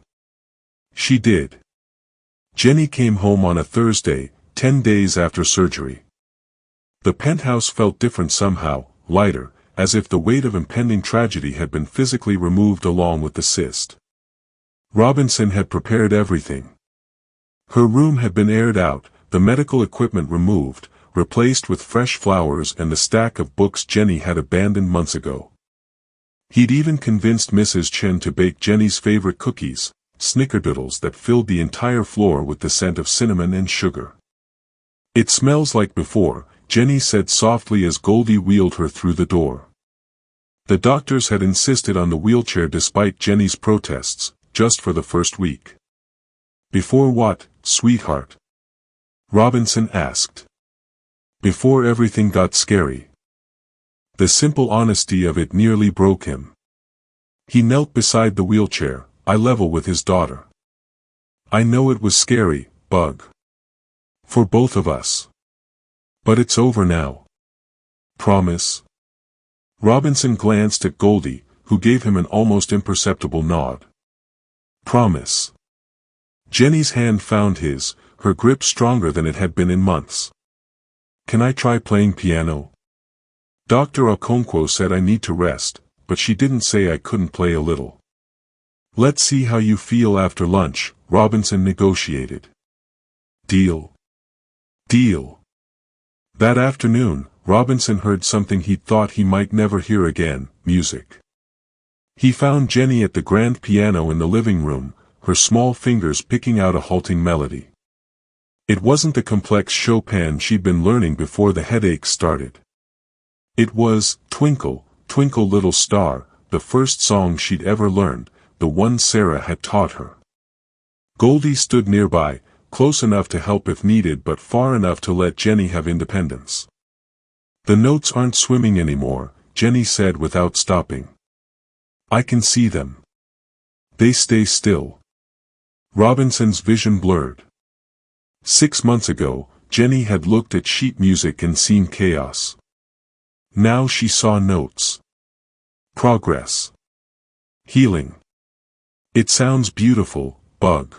She did. Jenny came home on a Thursday, 10 days after surgery. The penthouse felt different somehow, lighter, as if the weight of impending tragedy had been physically removed along with the cyst. Robinson had prepared everything. Her room had been aired out, the medical equipment removed, replaced with fresh flowers and the stack of books Jenny had abandoned months ago. He'd even convinced Mrs. Chen to bake Jenny's favorite cookies, snickerdoodles that filled the entire floor with the scent of cinnamon and sugar. "It smells like before," Jenny said softly as Goldie wheeled her through the door. The doctors had insisted on the wheelchair despite Jenny's protests, just for the first week. "Before what, sweetheart?" Robinson asked. "Before everything got scary." The simple honesty of it nearly broke him. He knelt beside the wheelchair, eye level with his daughter. "I know it was scary, Bug. For both of us. But it's over now. Promise?" Robinson glanced at Goldie, who gave him an almost imperceptible nod. "Promise." Jenny's hand found his, her grip stronger than it had been in months. "Can I try playing piano? Dr. Okonkwo said I need to rest, but she didn't say I couldn't play a little." "Let's see how you feel after lunch," Robinson negotiated. "Deal." "Deal." That afternoon, Robinson heard something he thought he might never hear again: music. He found Jenny at the grand piano in the living room, her small fingers picking out a halting melody. It wasn't the complex Chopin she'd been learning before the headaches started. It was "Twinkle, Twinkle Little Star," the first song she'd ever learned, the one Sarah had taught her. Goldie stood nearby, close enough to help if needed but far enough to let Jenny have independence. "The notes aren't swimming anymore," Jenny said without stopping. "I can see them. They stay still." Robinson's vision blurred. 6 months ago, Jenny had looked at sheet music and seen chaos. Now she saw notes. Progress. Healing. "It sounds beautiful, Bug."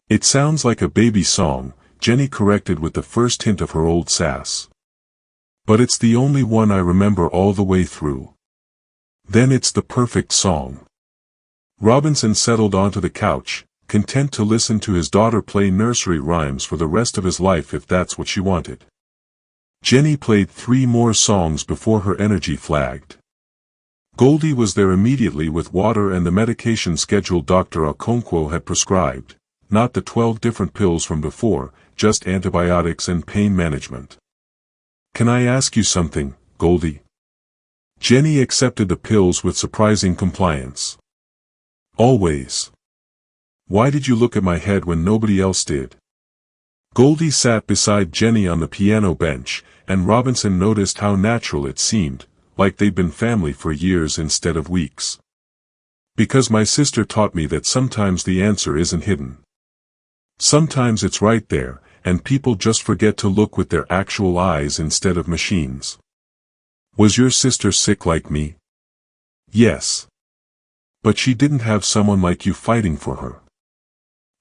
"It sounds like a baby song," Jenny corrected with the first hint of her old sass. "But it's the only one I remember all the way through." "Then it's the perfect song." Robinson settled onto the couch, content to listen to his daughter play nursery rhymes for the rest of his life if that's what she wanted. Jenny played 3 more songs before her energy flagged. Goldie was there immediately with water and the medication schedule Dr. Okonkwo had prescribed, not the 12 different pills from before, just antibiotics and pain management. "Can I ask you something, Goldie?" Jenny accepted the pills with surprising compliance. "Always." "Why did you look at my head when nobody else did?" Goldie sat beside Jenny on the piano bench, and Robinson noticed how natural it seemed, like they'd been family for years instead of weeks. "Because my sister taught me that sometimes the answer isn't hidden. Sometimes it's right there, and people just forget to look with their actual eyes instead of machines." "Was your sister sick like me?" "Yes. But she didn't have someone like you fighting for her."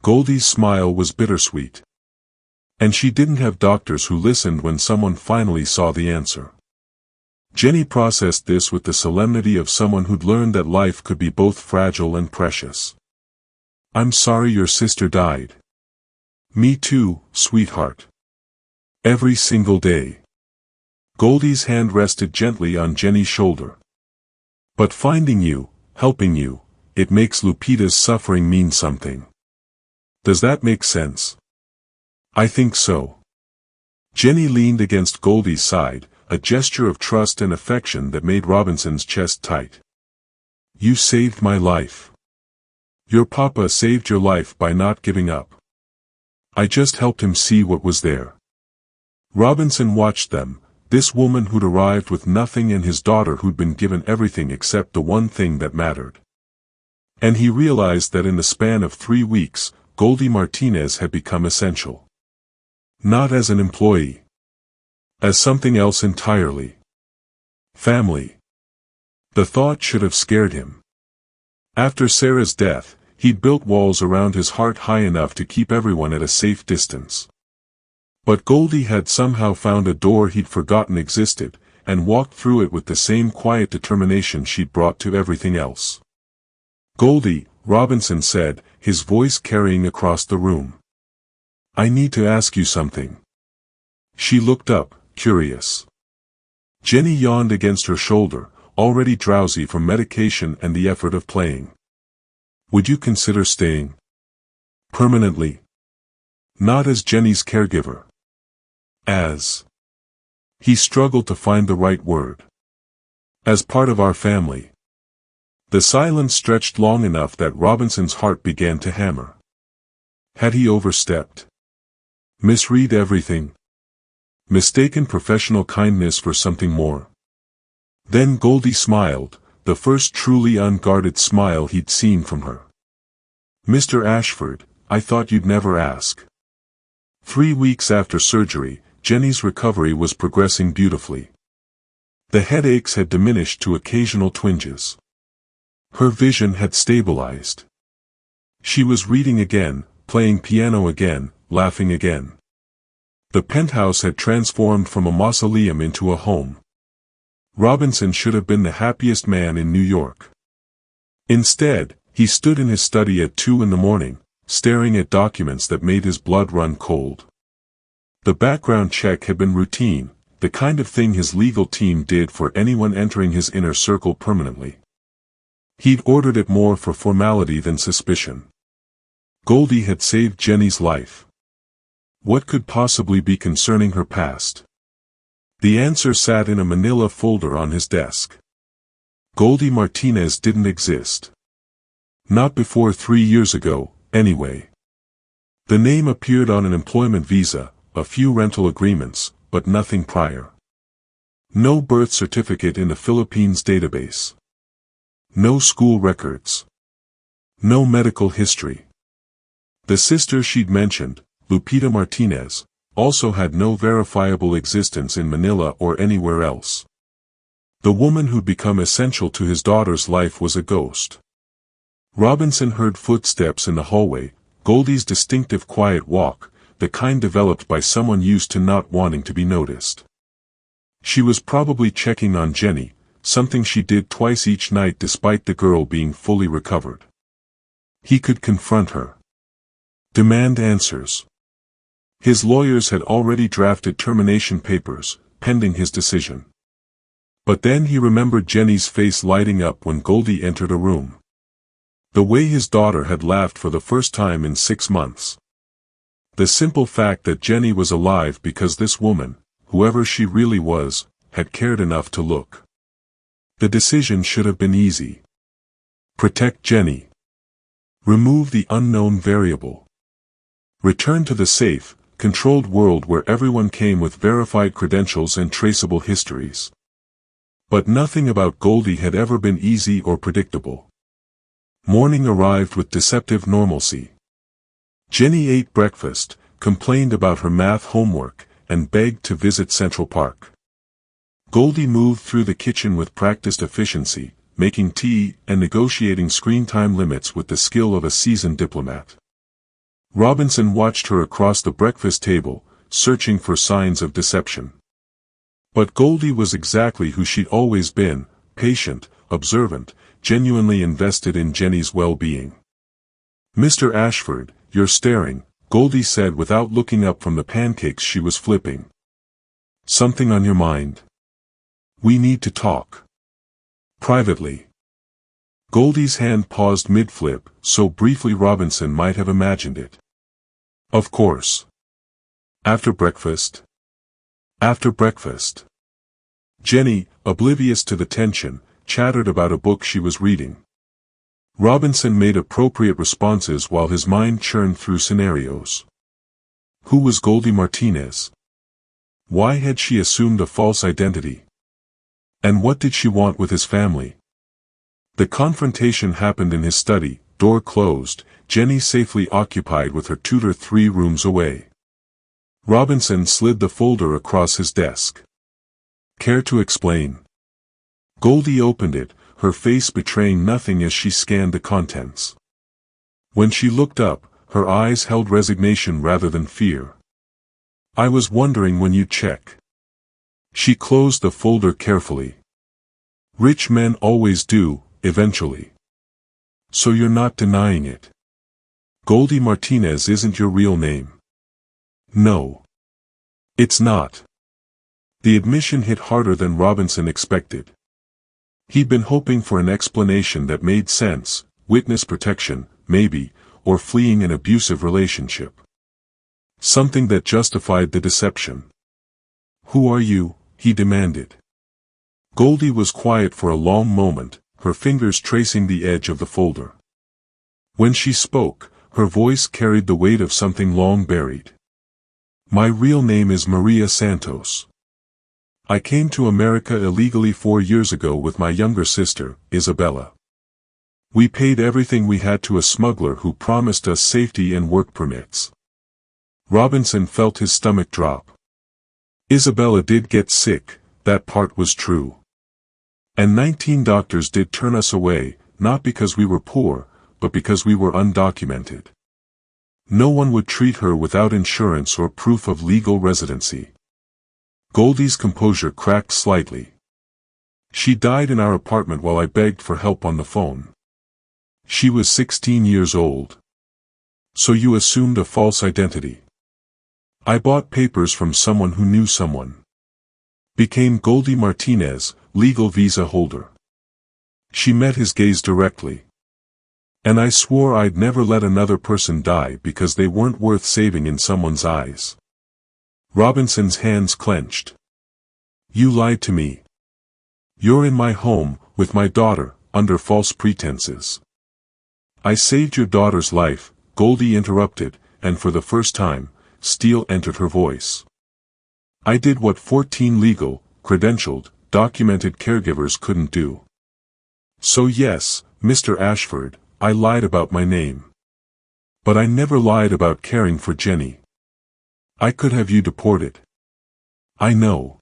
Goldie's smile was bittersweet. "And she didn't have doctors who listened when someone finally saw the answer." Jenny processed this with the solemnity of someone who'd learned that life could be both fragile and precious. "I'm sorry your sister died." "Me too, sweetheart. Every single day." Goldie's hand rested gently on Jenny's shoulder. "But finding you, helping you, it makes Lupita's suffering mean something. Does that make sense?" "I think so." Jenny leaned against Goldie's side, a gesture of trust and affection that made Robinson's chest tight. "You saved my life. Your papa saved your life by not giving up. I just helped him see what was there." Robinson watched them, this woman who'd arrived with nothing and his daughter who'd been given everything except the one thing that mattered. And he realized that in the span of 3 weeks, Goldie Martinez had become essential. Not as an employee. As something else entirely. Family. The thought should have scared him. After Sarah's death, he'd built walls around his heart high enough to keep everyone at a safe distance. But Goldie had somehow found a door he'd forgotten existed, and walked through it with the same quiet determination she'd brought to everything else. "Goldie," Robinson said, his voice carrying across the room. "I need to ask you something." She looked up, curious. Jenny yawned against her shoulder, already drowsy from medication and the effort of playing. "Would you consider staying? Permanently? Not as Jenny's caregiver. As..." He struggled to find the right word. "As part of our family." The silence stretched long enough that Robinson's heart began to hammer. Had he overstepped? Misread everything? Mistaken professional kindness for something more? Then Goldie smiled, the first truly unguarded smile he'd seen from her. "Mr. Ashford, I thought you'd never ask." 3 weeks after surgery, Jenny's recovery was progressing beautifully. The headaches had diminished to occasional twinges. Her vision had stabilized. She was reading again, playing piano again, laughing again. The penthouse had transformed from a mausoleum into a home. Robinson should have been the happiest man in New York. Instead, he stood in his study at 2 in the morning, staring at documents that made his blood run cold. The background check had been routine, the kind of thing his legal team did for anyone entering his inner circle permanently. He'd ordered it more for formality than suspicion. Goldie had saved Jenny's life. What could possibly be concerning her past? The answer sat in a manila folder on his desk. Goldie Martinez didn't exist. Not before 3 years ago, anyway. The name appeared on an employment visa, a few rental agreements, but nothing prior. No birth certificate in the Philippines database. No school records. No medical history. The sister she'd mentioned, Lupita Martinez, also had no verifiable existence in Manila or anywhere else. The woman who'd become essential to his daughter's life was a ghost. Robinson heard footsteps in the hallway, Goldie's distinctive quiet walk, the kind developed by someone used to not wanting to be noticed. She was probably checking on Jenny, something she did twice each night despite the girl being fully recovered. He could confront her. Demand answers. His lawyers had already drafted termination papers, pending his decision. But then he remembered Jenny's face lighting up when Goldie entered a room. The way his daughter had laughed for the first time in 6 months. The simple fact that Jenny was alive because this woman, whoever she really was, had cared enough to look. The decision should have been easy. Protect Jenny. Remove the unknown variable. Return to the safe, controlled world where everyone came with verified credentials and traceable histories. But nothing about Goldie had ever been easy or predictable. Morning arrived with deceptive normalcy. Jenny ate breakfast, complained about her math homework, and begged to visit Central Park. Goldie moved through the kitchen with practiced efficiency, making tea and negotiating screen time limits with the skill of a seasoned diplomat. Robinson watched her across the breakfast table, searching for signs of deception. But Goldie was exactly who she'd always been, patient, observant, genuinely invested in Jenny's well-being. "Mr. Ashford, you're staring," Goldie said without looking up from the pancakes she was flipping. "Something on your mind? We need to talk. Privately." Goldie's hand paused mid-flip, so briefly Robinson might have imagined it. "Of course. After breakfast?" "After breakfast." Jenny, oblivious to the tension, chattered about a book she was reading. Robinson made appropriate responses while his mind churned through scenarios. Who was Goldie Martinez? Why had she assumed a false identity? And what did she want with his family? The confrontation happened in his study, door closed, Jenny safely occupied with her tutor 3 rooms away. Robinson slid the folder across his desk. "Care to explain?" Goldie opened it, her face betraying nothing as she scanned the contents. When she looked up, her eyes held resignation rather than fear. "I was wondering when you'd check." She closed the folder carefully. Rich men always do, eventually. So you're not denying it. Goldie Martinez isn't your real name. No. It's not. The admission hit harder than Robinson expected. He'd been hoping for an explanation that made sense, witness protection, maybe, or fleeing an abusive relationship. Something that justified the deception. Who are you? He demanded. Goldie was quiet for a long moment, her fingers tracing the edge of the folder. When she spoke, her voice carried the weight of something long buried. My real name is Maria Santos. I came to America illegally 4 years ago with my younger sister, Isabella. We paid everything we had to a smuggler who promised us safety and work permits. Robinson felt his stomach drop. Isabella did get sick, that part was true. And 19 doctors did turn us away, not because we were poor, but because we were undocumented. No one would treat her without insurance or proof of legal residency. Goldie's composure cracked slightly. She died in our apartment while I begged for help on the phone. She was 16 years old. So you assumed a false identity. I bought papers from someone who knew someone. Became Goldie Martinez, legal visa holder. She met his gaze directly. And I swore I'd never let another person die because they weren't worth saving in someone's eyes. Robinson's hands clenched. You lied to me. You're in my home, with my daughter, under false pretenses. I saved your daughter's life, Goldie interrupted, and for the first time, steel entered her voice. I did what 14 legal, credentialed, documented caregivers couldn't do. So yes, Mr. Ashford, I lied about my name. But I never lied about caring for Jenny. I could have you deported. I know.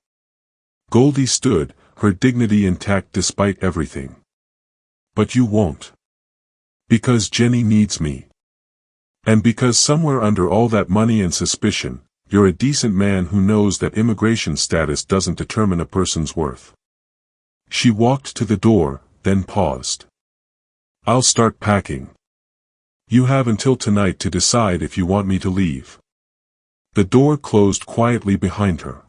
Goldie stood, her dignity intact despite everything. But you won't. Because Jenny needs me. And because somewhere under all that money and suspicion, you're a decent man who knows that immigration status doesn't determine a person's worth. She walked to the door, then paused. I'll start packing. You have until tonight to decide if you want me to leave. The door closed quietly behind her.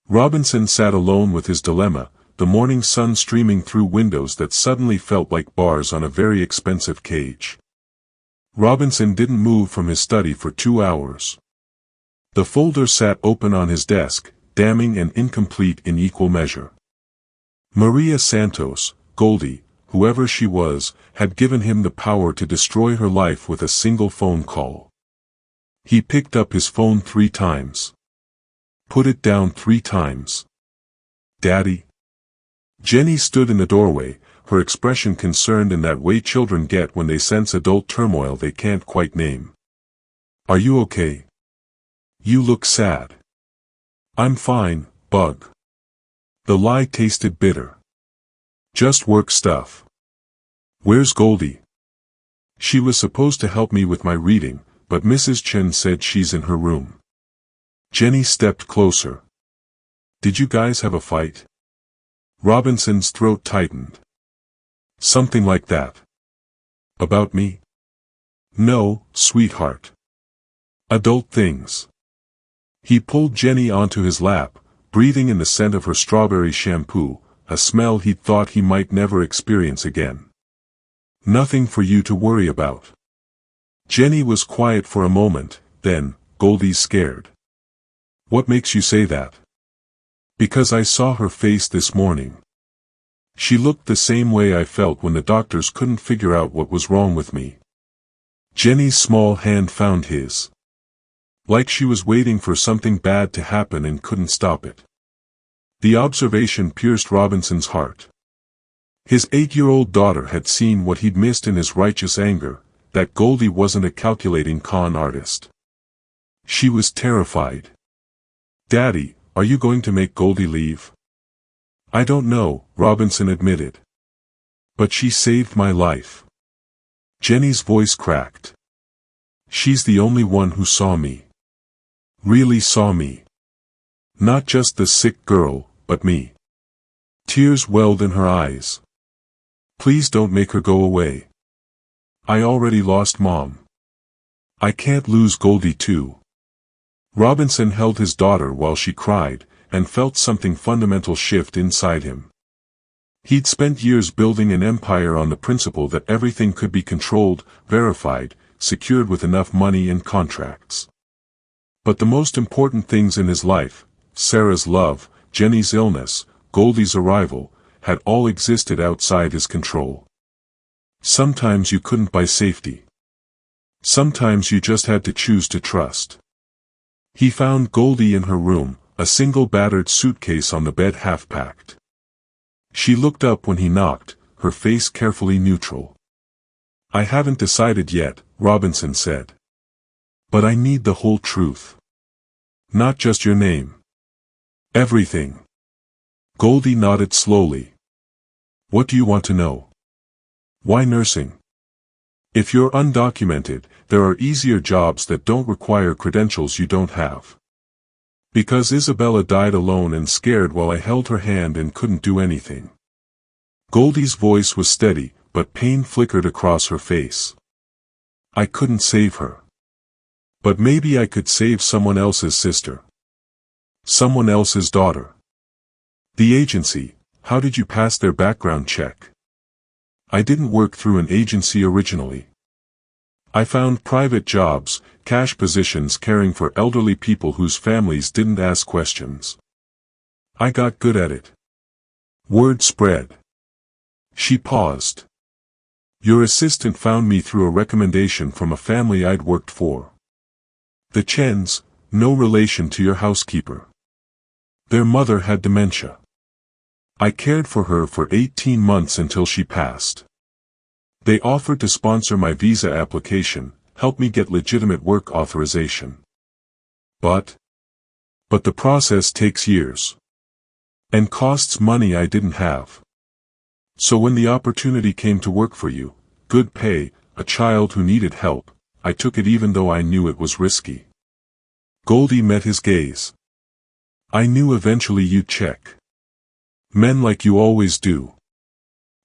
Robinson sat alone with his dilemma, the morning sun streaming through windows that suddenly felt like bars on a very expensive cage. Robinson didn't move from his study for 2 hours. The folder sat open on his desk, damning and incomplete in equal measure. Maria Santos, Goldie, whoever she was, had given him the power to destroy her life with a single phone call. He picked up his phone 3 times. Put it down 3 times. Daddy? Jenny stood in the doorway, her expression concerned in that way children get when they sense adult turmoil they can't quite name. Are you okay? You look sad. I'm fine, Bug. The lie tasted bitter. Just work stuff. Where's Goldie? She was supposed to help me with my reading, but Mrs. Chen said she's in her room. Jenny stepped closer. Did you guys have a fight? Robinson's throat tightened. Something like that. About me? No, sweetheart. Adult things. He pulled Jenny onto his lap, breathing in the scent of her strawberry shampoo, a smell he'd thought he might never experience again. Nothing for you to worry about. Jenny was quiet for a moment, then, Goldie's scared. What makes you say that? Because I saw her face this morning. She looked the same way I felt when the doctors couldn't figure out what was wrong with me. Jenny's small hand found his. Like she was waiting for something bad to happen and couldn't stop it. The observation pierced Robinson's heart. His 8-year-old daughter had seen what he'd missed in his righteous anger, that Goldie wasn't a calculating con artist. She was terrified. Daddy, are you going to make Goldie leave? I don't know, Robinson admitted. But she saved my life. Jenny's voice cracked. She's the only one who saw me. Really saw me. Not just the sick girl, but me. Tears welled in her eyes. Please don't make her go away. I already lost Mom. I can't lose Goldie too. Robinson held his daughter while she cried, and felt something fundamental shift inside him. He'd spent years building an empire on the principle that everything could be controlled, verified, secured with enough money and contracts. But the most important things in his life, Sarah's love, Jenny's illness, Goldie's arrival, had all existed outside his control. Sometimes you couldn't buy safety. Sometimes you just had to choose to trust. He found Goldie in her room, a single battered suitcase on the bed half-packed. She looked up when he knocked, her face carefully neutral. I haven't decided yet, Robinson said. But I need the whole truth. Not just your name. Everything. Goldie nodded slowly. What do you want to know? Why nursing? If you're undocumented, there are easier jobs that don't require credentials you don't have. Because Isabella died alone and scared while I held her hand and couldn't do anything. Goldie's voice was steady, but pain flickered across her face. I couldn't save her. But maybe I could save someone else's sister. Someone else's daughter. The agency, how did you pass their background check? I didn't work through an agency originally. I found private jobs, cash positions caring for elderly people whose families didn't ask questions. I got good at it. Word spread. She paused. Your assistant found me through a recommendation from a family I'd worked for. The Chens, no relation to your housekeeper. Their mother had dementia. I cared for her for 18 months until she passed. They offered to sponsor my visa application, help me get legitimate work authorization. But the process takes years. And costs money I didn't have. So when the opportunity came to work for you, good pay, a child who needed help, I took it even though I knew it was risky. Goldie met his gaze. I knew eventually you'd check. Men like you always do.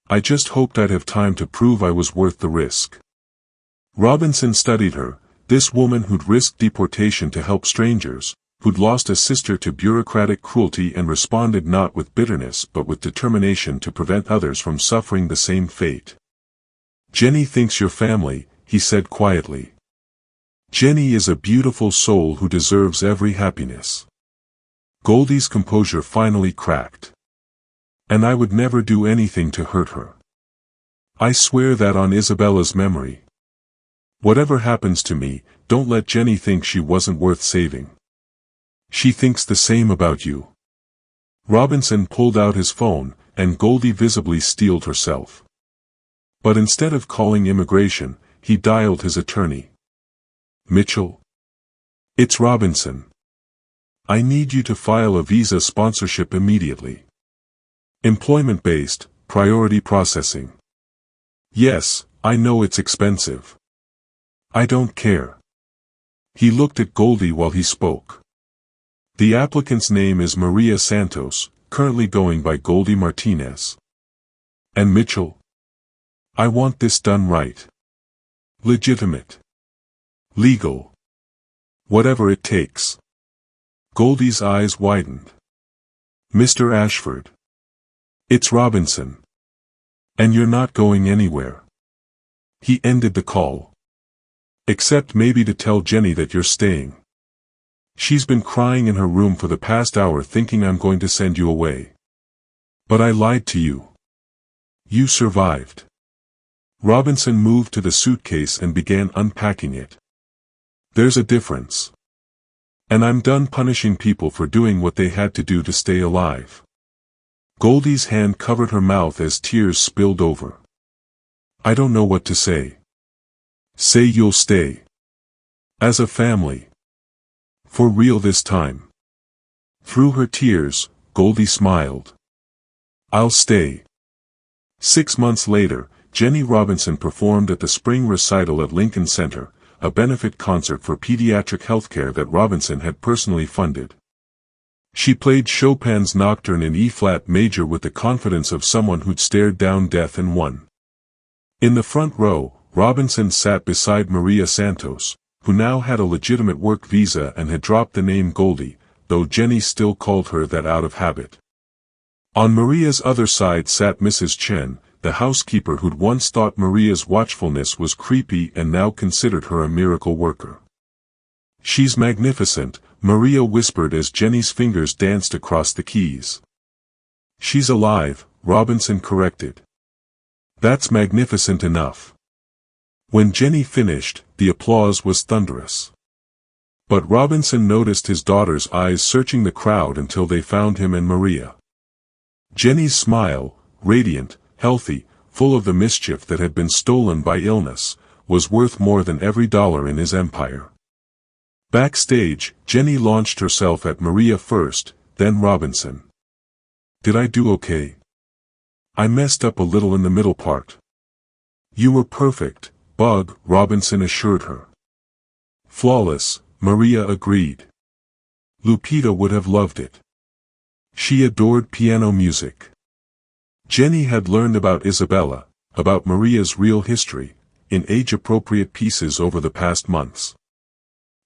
I just hoped I'd have time to prove I was worth the risk. Robinson studied her, this woman who'd risked deportation to help strangers, who'd lost a sister to bureaucratic cruelty and responded not with bitterness but with determination to prevent others from suffering the same fate. Jenny thinks you're family, he said quietly. Jenny is a beautiful soul who deserves every happiness. Goldie's composure finally cracked. And I would never do anything to hurt her. I swear that on Isabella's memory. Whatever happens to me, don't let Jenny think she wasn't worth saving. She thinks the same about you. Robinson pulled out his phone, and Goldie visibly steeled herself. But instead of calling immigration, he dialed his attorney. Mitchell? It's Robinson. I need you to file a visa sponsorship immediately. Employment-based, priority processing. Yes, I know it's expensive. I don't care. He looked at Goldie while he spoke. The applicant's name is Maria Santos, currently going by Goldie Martinez. And Mitchell? I want this done right. Legitimate. Legal. Whatever it takes. Goldie's eyes widened. Mr. Ashford. It's Robinson. And you're not going anywhere. He ended the call. Except maybe to tell Jenny that you're staying. She's been crying in her room for the past hour thinking I'm going to send you away. But I lied to you. You survived. Robinson moved to the suitcase and began unpacking it. There's a difference. And I'm done punishing people for doing what they had to do to stay alive. Goldie's hand covered her mouth as tears spilled over. I don't know what to say. Say you'll stay. As a family. For real this time. Through her tears, Goldie smiled. I'll stay. 6 months later, Jenny Robinson performed at the spring recital at Lincoln Center, a benefit concert for pediatric healthcare that Robinson had personally funded. She played Chopin's Nocturne in E-flat major with the confidence of someone who'd stared down death and won. In the front row, Robinson sat beside Maria Santos, who now had a legitimate work visa and had dropped the name Goldie, though Jenny still called her that out of habit. On Maria's other side sat Mrs. Chen, the housekeeper who'd once thought Maria's watchfulness was creepy and now considered her a miracle worker. "She's magnificent," Maria whispered as Jenny's fingers danced across the keys. "She's alive," Robinson corrected. "That's magnificent enough." When Jenny finished, the applause was thunderous. But Robinson noticed his daughter's eyes searching the crowd until they found him and Maria. Jenny's smile, radiant, healthy, full of the mischief that had been stolen by illness, was worth more than every dollar in his empire. Backstage, Jenny launched herself at Maria first, then Robinson. "Did I do okay? I messed up a little in the middle part." "You were perfect, Bug," Robinson assured her. "Flawless," Maria agreed. "Lupita would have loved it. She adored piano music." Jenny had learned about Isabella, about Maria's real history, in age-appropriate pieces over the past months.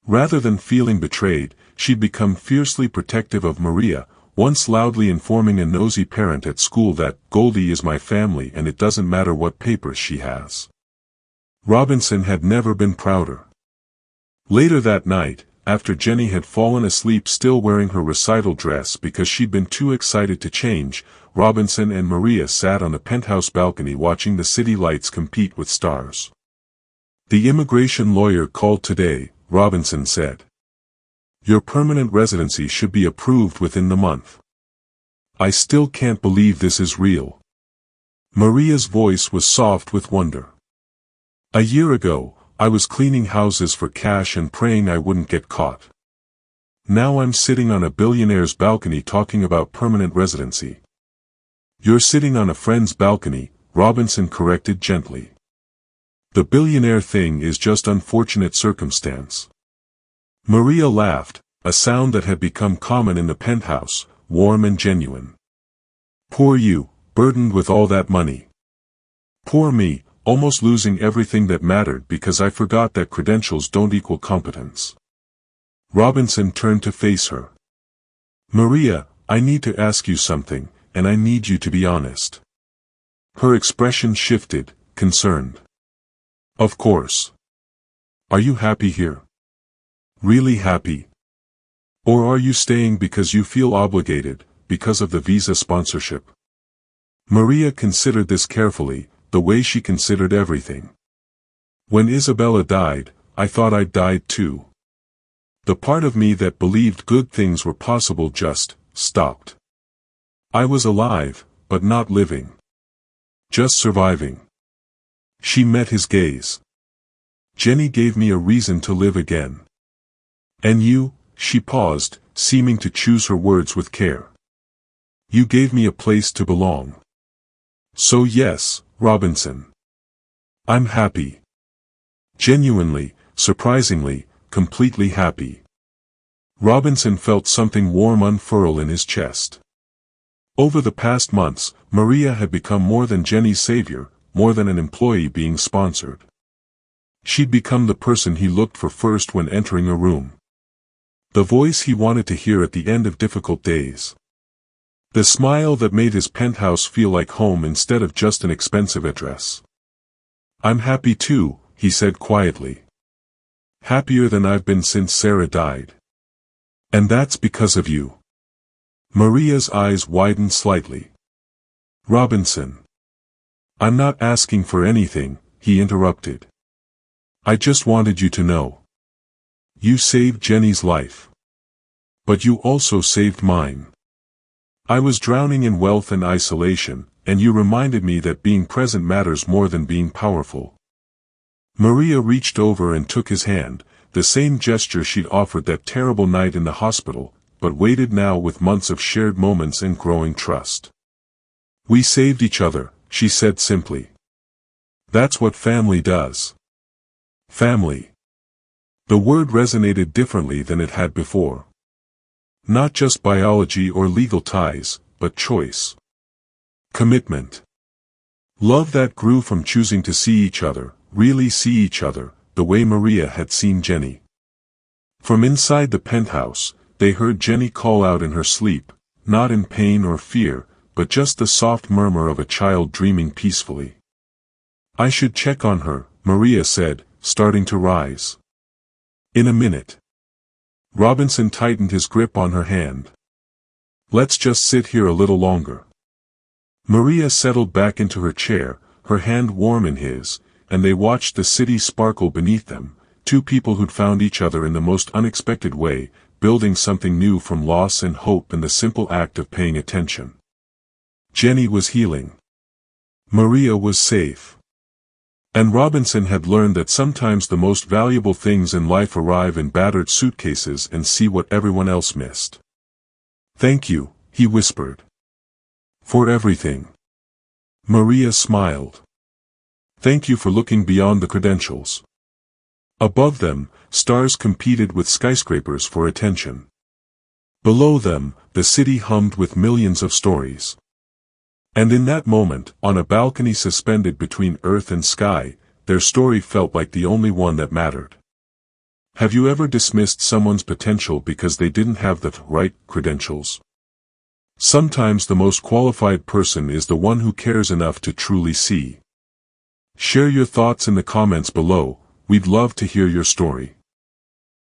Rather than feeling betrayed, she'd become fiercely protective of Maria, once loudly informing a nosy parent at school that Goldie is my family and it doesn't matter what papers she has. Robinson had never been prouder. Later that night, after Jenny had fallen asleep still wearing her recital dress because she'd been too excited to change, Robinson and Maria sat on a penthouse balcony watching the city lights compete with stars. "The immigration lawyer called today," Robinson said. "Your permanent residency should be approved within the month. I still can't believe this is real." Maria's voice was soft with wonder. "A year ago, I was cleaning houses for cash and praying I wouldn't get caught. Now I'm sitting on a billionaire's balcony talking about permanent residency." "You're sitting on a friend's balcony," Robinson corrected gently. "The billionaire thing is just unfortunate circumstance." Maria laughed, a sound that had become common in the penthouse, warm and genuine. "Poor you, burdened with all that money. Poor me, almost losing everything that mattered because I forgot that credentials don't equal competence." Robinson turned to face her. "Maria, I need to ask you something, and I need you to be honest." Her expression shifted, concerned. "Of course. Are you happy here? Really happy? Or are you staying because you feel obligated, because of the visa sponsorship?" Maria considered this carefully, the way she considered everything. "When Isabella died, I thought I'd died too. The part of me that believed good things were possible just stopped. I was alive, but not living. Just surviving." She met his gaze. "Jenny gave me a reason to live again. And you," she paused, seeming to choose her words with care. "You gave me a place to belong. So yes, Robinson. I'm happy. Genuinely, surprisingly, completely happy." Robinson felt something warm unfurl in his chest. Over the past months, Maria had become more than Jenny's savior, more than an employee being sponsored. She'd become the person he looked for first when entering a room. The voice he wanted to hear at the end of difficult days. The smile that made his penthouse feel like home instead of just an expensive address. "I'm happy too," he said quietly. "Happier than I've been since Sarah died. And that's because of you." Maria's eyes widened slightly. "Robinson. I'm not asking for anything," he interrupted. "I just wanted you to know. You saved Jenny's life. But you also saved mine. I was drowning in wealth and isolation, and you reminded me that being present matters more than being powerful." Maria reached over and took his hand, the same gesture she'd offered that terrible night in the hospital, but weighted now with months of shared moments and growing trust. "We saved each other," she said simply. "That's what family does." Family. The word resonated differently than it had before. Not just biology or legal ties, but choice. Commitment. Love that grew from choosing to see each other, really see each other, the way Maria had seen Jenny. From inside the penthouse, they heard Jenny call out in her sleep, not in pain or fear, but just the soft murmur of a child dreaming peacefully. "I should check on her," Maria said, starting to rise. "In a minute." Robinson tightened his grip on her hand. "Let's just sit here a little longer." Maria settled back into her chair, her hand warm in his, and they watched the city sparkle beneath them, two people who'd found each other in the most unexpected way, building something new from loss and hope in the simple act of paying attention. Jenny was healing. Maria was safe. And Robinson had learned that sometimes the most valuable things in life arrive in battered suitcases and see what everyone else missed. "Thank you," he whispered. "For everything." Maria smiled. "Thank you for looking beyond the credentials." Above them, stars competed with skyscrapers for attention. Below them, the city hummed with millions of stories. And in that moment, on a balcony suspended between earth and sky, their story felt like the only one that mattered. Have you ever dismissed someone's potential because they didn't have the right credentials? Sometimes the most qualified person is the one who cares enough to truly see. Share your thoughts in the comments below, we'd love to hear your story.